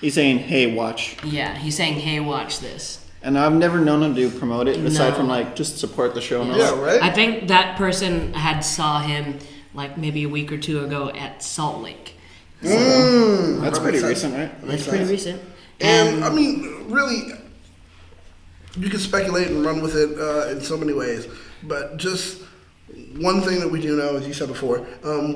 He's saying, hey, watch. Yeah, he's saying, "Hey, watch this." And I've never known him to promote it, aside No. from like just support the show and all Yeah, that. right? I think that person had saw him like maybe a week or two ago at Salt Lake. That's That pretty makes recent, sense. right? That makes That's pretty sense. recent. And I mean, really, you can speculate and run with it in so many ways. But just one thing that we do know, as you said before,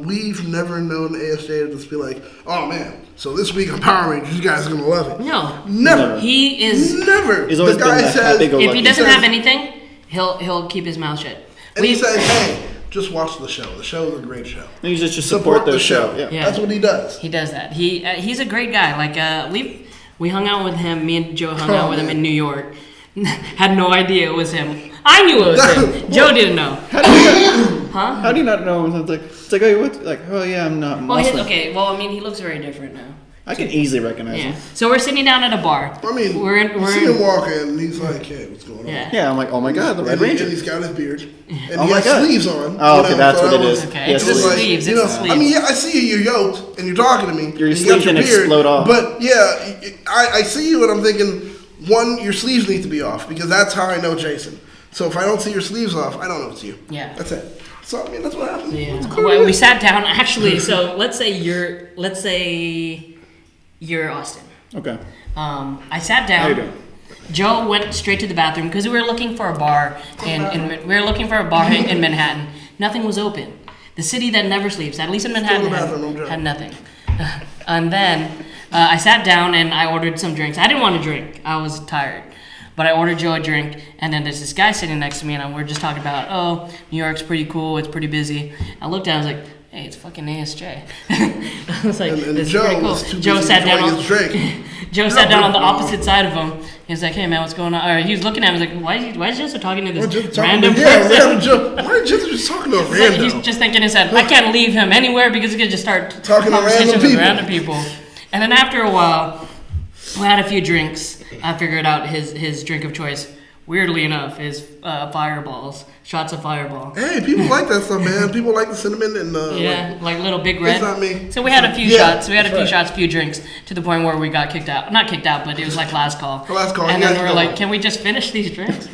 we've never known ASJ to just be like, "Oh man, so this week on Power Rangers, you guys are gonna love it." No. Never. He is. Never. He's always the been guy that says, happy-go-lucky. If he doesn't says- have anything, he'll keep his mouth shut. and he says, "Hey, just watch the show. The show is a great show. And you just support the show. Yeah. Yeah. That's what he does." He does that. He's a great guy. Like we hung out with him. Me and Joe hung out with him in New York. Had no idea it was him. I knew it was him. Joe didn't know. How do you not know? It's like, oh, what? Like, oh yeah, I'm not Well, Muslim. I mean, he looks very different now. I can easily recognize Yeah. him. So we're sitting down at a bar. I mean, we're you see him walking, and he's like, "Hey, what's going on?" Yeah. Yeah, I'm like, oh my god, the Red And Ranger. he's got his beard, and Oh he my has God. sleeves on. Oh, okay, that's so what I it was- is. Okay, He it's has the like, sleeves. you It's know, the sleeves. I mean, yeah, I see you. You're yoked, and you're talking to me. Your and you sleeves got didn't beard, explode off. But yeah, I see you, and I'm thinking, one, your sleeves need to be off because that's how I know Jason. So if I don't see your sleeves off, I don't know it's you. Yeah. That's it. So I mean, that's what happened. Yeah. It's cool. Well, we sat down actually. So let's say you're Austin. Okay. I sat down. How you doing? Joe went straight to the bathroom because we were looking for a bar in Manhattan. Nothing was open. The city that never sleeps, at least in Manhattan, Still in the bathroom, I'm had joking. nothing. And then I sat down and I ordered some drinks. I didn't want to drink. I was tired. But I ordered Joe a drink, and then there's this guy sitting next to me, and we're just talking about, oh, New York's pretty cool, it's pretty busy. I looked down, I was like, hey, it's fucking ASJ. I was like, And this is Joe pretty cool. was too Joe busy sat down enjoying on his drink. Joe sat down on the opposite side of him. He was like, hey man, what's going on? Or he was looking at me, he was like, why is Jezzer talking to We're this just talking random to person? random Joe. Why are Jezzer just talking to a Like, random? he's just thinking in his head, I can't leave him anywhere because he's gonna just start Talking to conversation random with people. random people. And then after a while, we had a few drinks. I figured out his drink of choice. Weirdly enough, is fireballs, shots of fireball. Hey, people like that stuff, man. People like the cinnamon and Yeah, like little big red. It's not me. So we had a few Yeah, shots. We had a few that's right. shots, a few drinks, to the point where we got kicked out. Not kicked out, but it was like last call. Last call, And you then guys we were go like, home. can we just finish these drinks?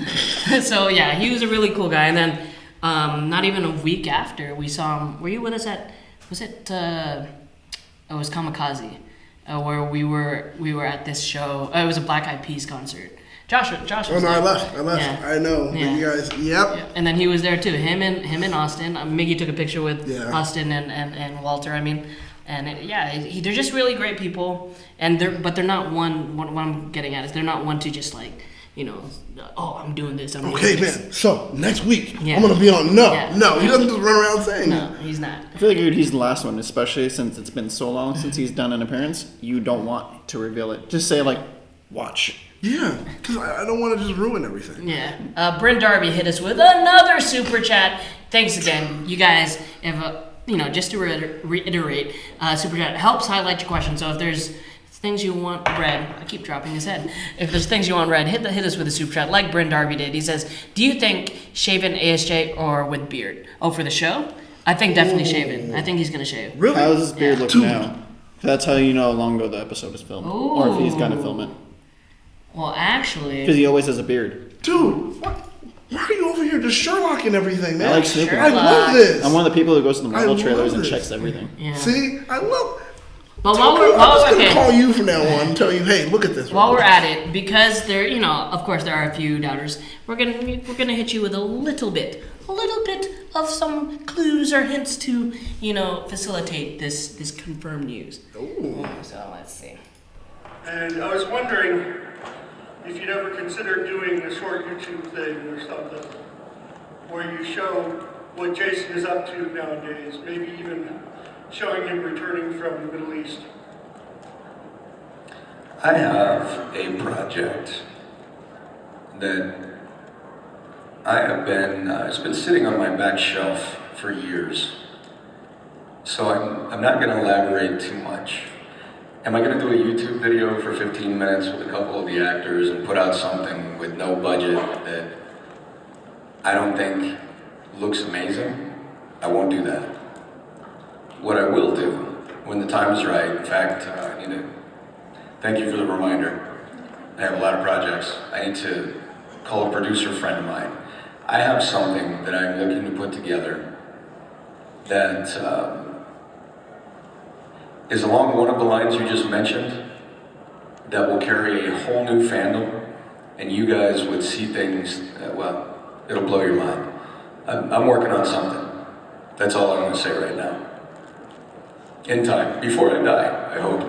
So yeah, he was a really cool guy. And then not even a week after, we saw him. Were you with us at? Was it? It was Kamikaze, where we were at this show. It was a Black Eyed Peas concert. Josh Oh was no, I there. left. Yeah. I know. Yeah. You guys. Yep. And then he was there too. Him and Austin. Miggy took a picture with Yeah. Austin and Walter. I mean, and they're just really great people. And they're not one. What I'm getting at is they're not one to just like, oh, I'm doing this. I'm doing Okay, this. man. So next week Yeah. I'm gonna be on. No, Yeah. no. He doesn't just run around saying. No, he's not. I feel like he's the last one, especially since it's been so long since he's done an appearance. You don't want to reveal it. Just say like, watch. Yeah, because I don't want to just ruin everything. Yeah. Bryn Darby hit us with another super chat. Thanks again, you guys. If just to reiterate, Super Chat helps highlight your question. So if there's things you want read, I keep dropping his head. If there's things you want read, hit us with a Super Chat, like Bryn Darby did. He says, do you think shaven ASJ or with beard? Oh, for the show? I think definitely shaven. I think he's going to shave. Really? How does his beard look now? That's how you know how long ago the episode is filmed. Or if he's going to film it. Well, actually... Because he always has a beard. Dude, why are you over here just Sherlocking everything, man? I like snooping. I love this. I'm one of the people who goes to the Marvel trailers and this. checks everything. Yeah. See? I love... But I'm just going to call you from now on and tell you, hey, look at this. While we're at it, because there, of course there are a few doubters, we're gonna hit you with a little bit of some clues or hints to, facilitate this confirmed news. Ooh. So let's see. And I was wondering if you'd ever consider doing a short YouTube thing or something where you show what Jason is up to nowadays, maybe even showing him returning from the Middle East. I have a project that it's been sitting on my back shelf for years. So I'm not going to elaborate too much. Am I going to do a YouTube video for 15 minutes with a couple of the actors and put out something with no budget that I don't think looks amazing? I won't do that. What I will do when the time is right, in fact, I need to thank you for the reminder. I have a lot of projects. I need to call a producer friend of mine. I have something that I'm looking to put together that is along one of the lines you just mentioned, that will carry a whole new fandom, and you guys would see things, it'll blow your mind. I'm working on something. That's all I'm going to say right now. In time, before I die, I hope.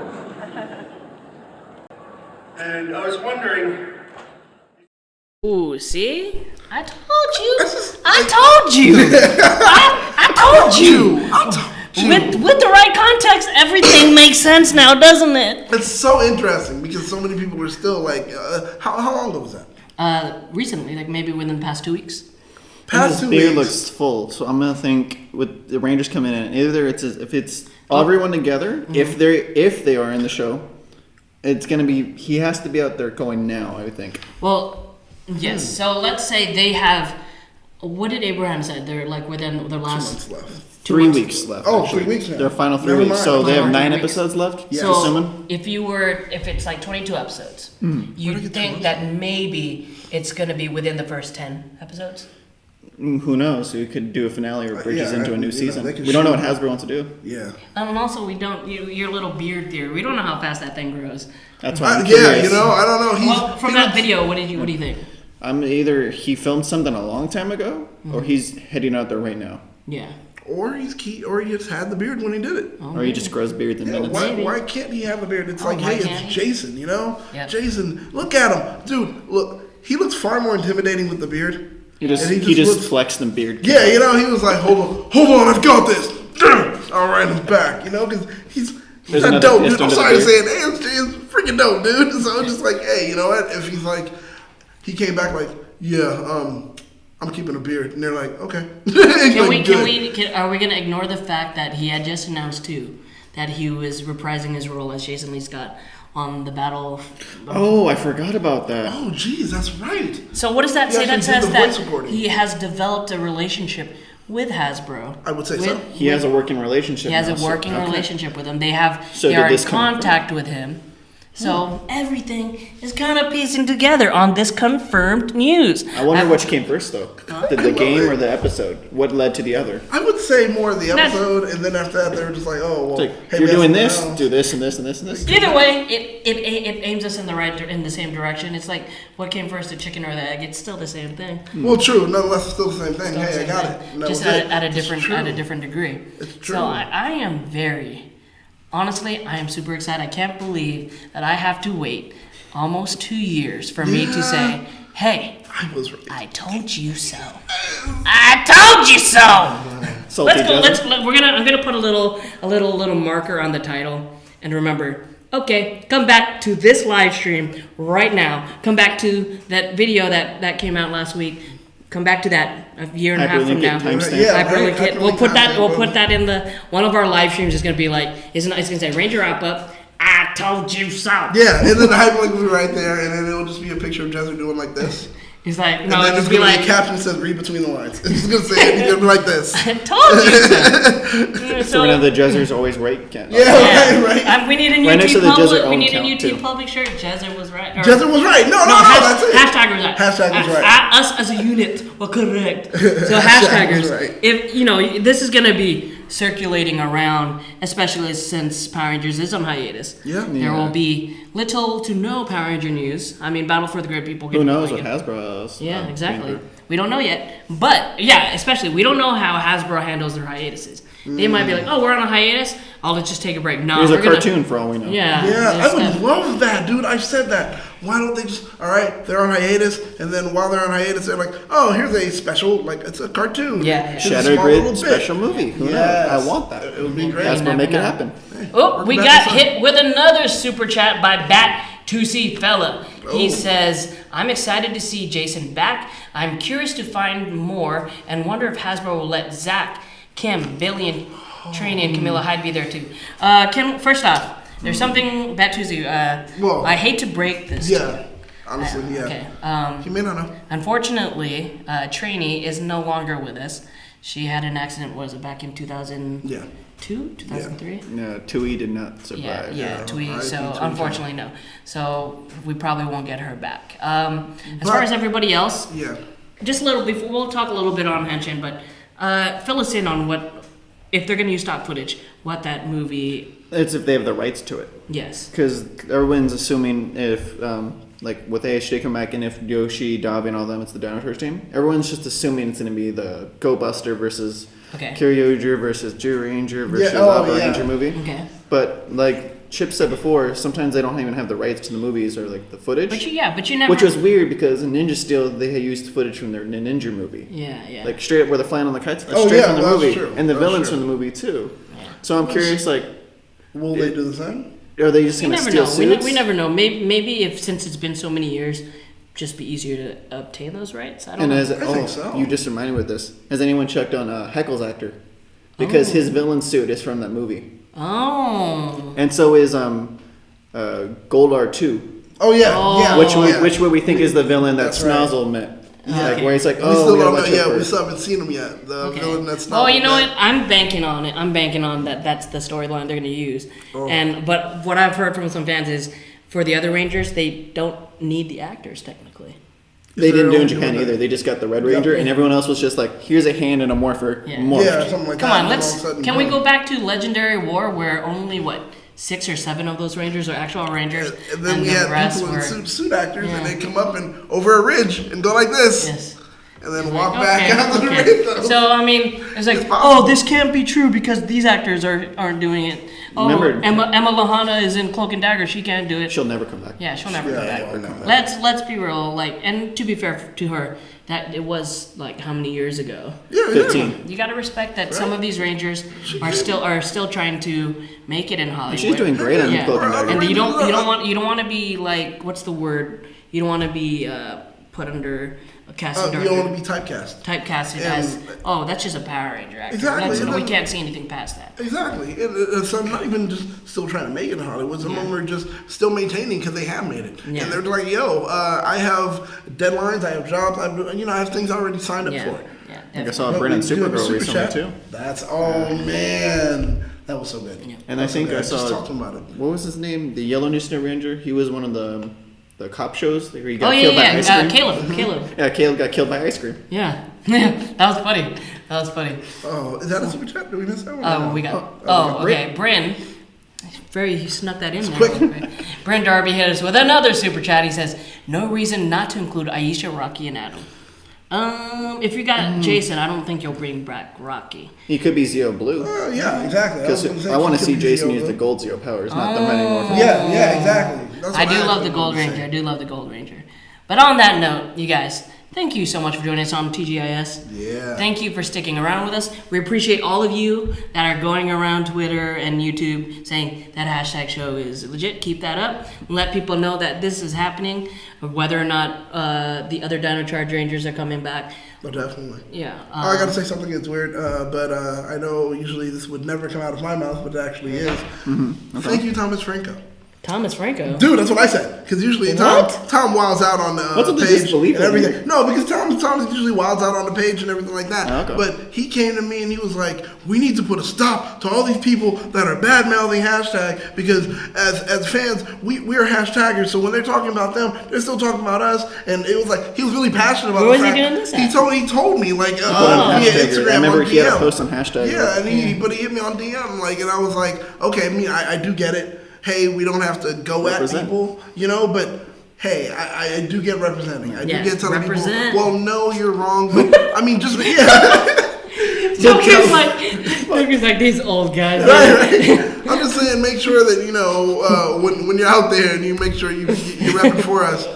And I was wondering... Ooh, see? I told you. I told you. With the right context, everything makes sense now, doesn't it? It's so interesting because so many people were still like, how long ago was that? Recently, like maybe within the past 2 weeks. Past 2 beard weeks. looks full, so I'm gonna think with the Rangers coming in, either if it's everyone together, if they are in the show, it's gonna be he has to be out there going now. I would think. Well, yes. So let's say they have. What did Abraham say? They're like within their 2 last months left. 3 weeks left. Oh, actually. 3 weeks now. Their final 3 Never weeks. mind. So they have Final 9 3 weeks. episodes left. Yeah. So Assuming. if it's like 22 episodes, you'd think that maybe it's gonna be within the first 10 episodes. Who knows? We could do a finale or bridges into a new season. they could We don't know what shoot- Hasbro wants to do. Yeah. And also, we don't. Your little beard theory. We don't know how fast that thing grows. That's why. I'm Yeah, curious. I don't know. Well, from that video, what do you think? I'm either he filmed something a long time ago, or he's heading out there right now, Yeah. Or he just had the beard when he did it. or he just grows beards in Yeah, minutes. why can't he have a beard? It's like, why hey, can't it's he? Jason, Yep. Jason, look at him. Dude, look, he looks far more intimidating with the beard. He just And looks flexed and beard. Yeah, he was like, hold on, I've got this. All right, I'm back, because he's There's that another dope, dude. fist I'm under the sorry to say beard. it, ASJ is freaking dope, dude. So I'm just like, hey, you know what? If he's like, he came back like, yeah, I'm keeping a beard, and they're like, okay. Are we gonna ignore the fact that he had just announced too that he was reprising his role as Jason Lee Scott on the Battle? Oh, I forgot about that. Oh, geez, that's right. So what does that He say? That actually did says the that voice recording. he has developed a relationship with Hasbro. I would say so. He has a working relationship. He has now, a so- working okay. relationship with him. They So are did in this come from- contact with him. So everything is kind of piecing together on this confirmed news. I wonder which came first, though. The game or the episode? What led to the other? I would say more of the episode, and then after that, they were just like, oh, well, It's like, hey, if you're we doing have this, something else. do this and this and this and this. Either way, it aims us in the same direction. It's like what came first, the chicken or the egg? It's still the same thing. Well, true. Nonetheless, it's still the same thing. Still the Hey, I same got thing. it. And that Just was it. at a It's different true. degree. It's true. So I am very, honestly, I am super excited. I can't believe that I have to wait almost 2 years for me to say, hey, I was right. I told you so. I told you so. Salty Let's Jezzer. go. I'm gonna put a little marker on the title, and remember. Okay, come back to this live stream right now. Come back to that video that came out last week. come back to that a year and a half from now. Timestamp. Yeah, Hyperlink right, it. We'll put that. timestamp. We'll put that in the one of our live streams. Is going to be like, it's going to say Ranger wrap up. I told you so. Yeah, and then the hyperlink will be right there, and then it'll just be a picture of Jezzer doing like this. He's like, And no, then it'll it's just be going to be like, a caption that says read between the lines. It's just going to say it, it's going to be like this. I told you so. So we know the Jezzer's always right. Yeah, right. We need a Right next to YouTube the public. Jezzer We own need a count, YouTube too. public shirt. Jezzer was right. Jezzer was right. No, that's it. Hashtag was right. Hashtag was right. Us as a unit were correct. So Hashtag was hashtaggers. right. If this is gonna be circulating around, especially since Power Rangers is on hiatus. Yeah. There will be little to no Power Ranger news. I mean, Battle for the Great People. Who knows what has? Hasbro has? Yeah, exactly. We don't know yet. But, yeah, especially, we don't know how Hasbro handles their hiatuses. They might be like, oh, we're on a hiatus? Oh, let's just take a break. No, Here's a we're gonna- cartoon for all we know. Yeah. Yeah, there's I would stuff. love that, dude. I've said that. Why don't they just, all right, they're on hiatus, and then while they're on hiatus, they're like, oh, here's a special, like, it's a cartoon. Yeah. It's a Shadow small Grid little bit. special movie. Who Yes. knows? I want that. It would be great. Hasbro, never make it know. happen. Oh, we Welcome got back to hit with another super chat by Bat2C Fella. He Oh. says, I'm excited to see Jason back. I'm curious to find more and wonder if Hasbro will let Zach, Kim, Billy, and Trini and Camilla Hyde be there too. Kim, first off, there's something, Bat2C, Well, I hate to break this to you. Yeah, honestly, yeah. Okay. You may not know. Unfortunately, Trini is no longer with us. She had an accident, was it back in 2002, Yeah. 2003? No, Tui did not survive. Yeah, Yeah, Tweet. I So think Tweet unfortunately, no. So we probably won't get her back. As But- far as everybody else, Yeah. just a little before we'll talk a little bit on Henshin, but fill us in on what if they're going to use stock footage, what that movie. It's if they have the rights to it. Yes. Because everyone's assuming if, like with AHD come back and if Yoshi, Davi, and all them, it's the Dinosaurs team. Everyone's just assuming it's going to be the Go Buster versus Okay. Kyoryoger versus Ranger versus Yeah, oh, Lava yeah. Ranger movie. Okay. But like Chip said before, sometimes they don't even have the rights to the movies or like the footage. But you never. Which was weird because in Ninja Steel they had used footage from their Ninja movie. Yeah. Like straight up where they're flying on the kites. That's Oh, straight yeah, from the that's movie. true. And the That's villains true. from the movie too. So I'm curious, like, Will they do the same? are they just we gonna never steal know. suits? We never know. Maybe if since it's been so many years, just be easier to obtain those rights. I don't And know. as I think so. you just reminded me of this. Has anyone checked on Heckle's actor? Because his villain suit is from that movie, Oh. and so is Goldar 2, Oh, yeah. Oh. Yeah. which we think is the villain that That's right. Snozzle met. Like Okay. where he's like, We oh, still we don't don't know. Yeah, we for still haven't seen him yet. The Okay. villain that's not. Well, you know that- what? I'm banking on it. I'm banking on that. That's the storyline they're going to use. Oh. But what I've heard from some fans is for the other Rangers, they don't need the actors technically. They Is there didn't do it in only Japan one either. that- They just got the Red Ranger, and everyone else was just like, here's a hand and a morpher. Yeah. Morphed. Yeah, something like Come that. on, and let's. all of a sudden, Can we boom. go back to Legendary War where only 6 or 7 of those Rangers are actual Rangers, And then we the had rest people in were suit actors, Yeah. and they come up and over a ridge and go like this, yes. and then Like, walk back okay, out to the okay. ridge. So I mean, it's like, It's possible. oh, this can't be true because these actors aren't doing it. Oh, Remember- Emma Lahana is in Cloak and Dagger. She can't do it. She'll never come back. Yeah, she'll never Yeah, come back. well, no. Let's be real. Like, and to be fair to her, that it was like how many years ago? Yeah, 15. You got to respect that some of these Rangers are still trying to make it in Hollywood. She's doing great on Yeah. Cloak and Dagger. And you don't want to be like, what's the word? You don't want to be put under a casting You don't want to be typecast. typecasted And- as, oh, that's just a Power Ranger actor. Exactly, That's, and we then- can't see anything past that. Exactly. And some not even just still trying to make it in Hollywood. Some of them are just still maintaining because they have made it. Yeah. And they're like, yo, I have deadlines, I have jobs, I have things already signed up Yeah, for. yeah. Like I definitely. saw But Brennan we do have a Supergirl super recently chat. too. That's, oh man, that was so good. And That I was so think good. I just saw. talked about it. What was his name? The Yellow Newsnet Ranger. He was one of the cop shows where he Oh got yeah, killed by yeah. ice cream. Caleb. Yeah, Caleb got killed by ice cream. Yeah, yeah. That was funny. That was funny. Oh, is that a super chat? Did we miss that one? Oh, we got. we got Oh, okay. Bryn. He snuck that in there. quick. real quick. Bryn Darby hit us with another super chat. He says, "No reason not to include Aisha, Rocky, and Adam." If you got Jason, I don't think you'll bring back Rocky. He could be Zeo Blue. Yeah, exactly. Because I want to see Jason use the gold Zeo powers, not the Mighty Morphin. Yeah, exactly. That's I what do love the was Gold gonna Ranger. say. I do love the Gold Ranger. But on that note, you guys, thank you so much for joining us on TGIS. Yeah. Thank you for sticking around with us. We appreciate all of you that are going around Twitter and YouTube saying that hashtag show is legit. Keep that up. Let people know that this is happening, whether or not the other Dino Charge Rangers are coming back. Oh, definitely. Yeah. I gotta say something that's weird, but I know usually this would never come out of my mouth, but it actually is. Mm-hmm. Okay. Thank you, Thomas Franco. Thomas Franco. Dude, that's what I said. Because usually Tom wilds out on the page and everything. No, because Tom usually wilds out on the page and everything like that. Okay. But he came to me and he was like, we need to put a stop to all these people that are bad-mouthing hashtag because as fans, we're hashtaggers. So when they're talking about them, they're still talking about us. And it was like, he was really passionate about Where the was he fact. doing this at? He told me, like, Hashtagger. via Instagram I remember on he had a DM. post on hashtag. Yeah, and but he hit me on DM, like, and I was like, okay, I do get it. Hey, we don't have to go Represent. at people, but hey, I do get representing. I do get telling represent. people, well, no, you're wrong, but I mean, just, yeah. Joker's like these old guys. Right. I'm just saying, make sure that, when you're out there and you make sure you're repping for us,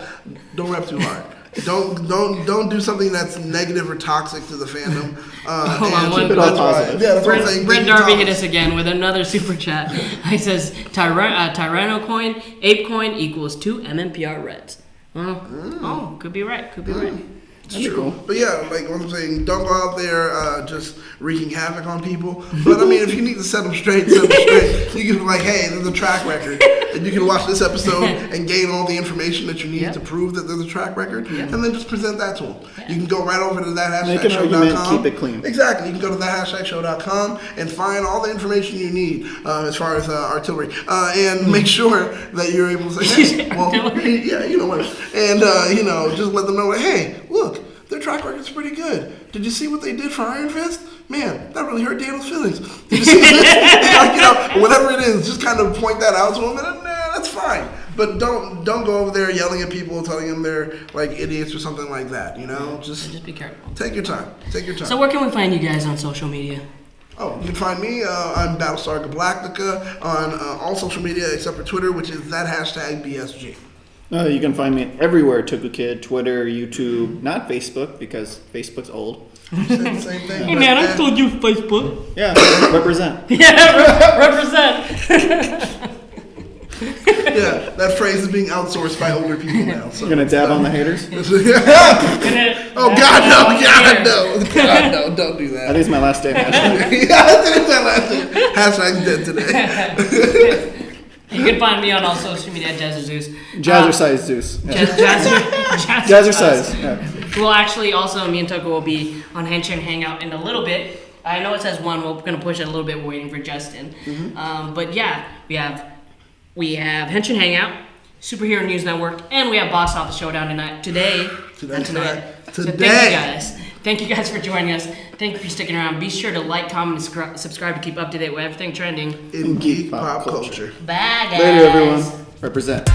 don't rep too hard. Don't do something that's negative or toxic to the fandom. Hold on, keep it all positive. Yeah, that's what I'm saying. Brent Darby hit us again with another super chat. He says Tyranno coin, ape coin equals 2 MMPR Reds. Oh, could be right. Could be right. It's true. Cool. But yeah, like what I'm saying, don't go out there just wreaking havoc on people. But I mean, if you need to set them straight, You can be like, hey, there's a track record. And you can watch this episode and gain all the information that you need to prove that there's a track record. And then just present that to them. You can go right over to thathashtagshow.com. Keep it clean. Exactly. You can go to thathashtagshow.com and find all the information you need as far as artillery. And make sure that you're able to say, hey, well, yeah, you know what. And, just let them know, like, hey, look. Their track record's pretty good. Did you see what they did for Iron Fist? Man, that really hurt Daniel's feelings. Did you see this? Whatever it is, just kind of point that out to them, and that's fine. But don't go over there yelling at people, telling them they're like idiots or something like that. Just be careful. Take your time. So where can we find you guys on social media? Oh, you can find me. I'm Battlestar Galactica on all social media except for Twitter, which is that hashtag BSG. You can find me everywhere, Tuku Kid, Twitter, YouTube, not Facebook, because Facebook's old. Same thing. Hey man, I told you Facebook. Yeah, represent. Represent. Yeah, that phrase is being outsourced by older people now. So. You're going to dab on the haters? Oh, God, no. God, no. Don't do that. I think it's my last day. Yeah, I think it's my last day. Hashtag's dead today. You can find me on all social media at Jezzer Jazzercise Zeus. Jazzercise. Yeah. Well, actually, also, me and Tucker will be on Henshin Hangout in a little bit. I know it says 1. We're going to push it a little bit. We're waiting for Justin. Mm-hmm. But yeah, we have Henshin Hangout, Superhero News Network, and we have Box Office Showdown tonight. Today. So thank you guys for joining us. Thank you for sticking around. Be sure to like, comment, and subscribe to keep up to date with everything trending in geek pop culture. Bye, guys. Later, everyone. Represent.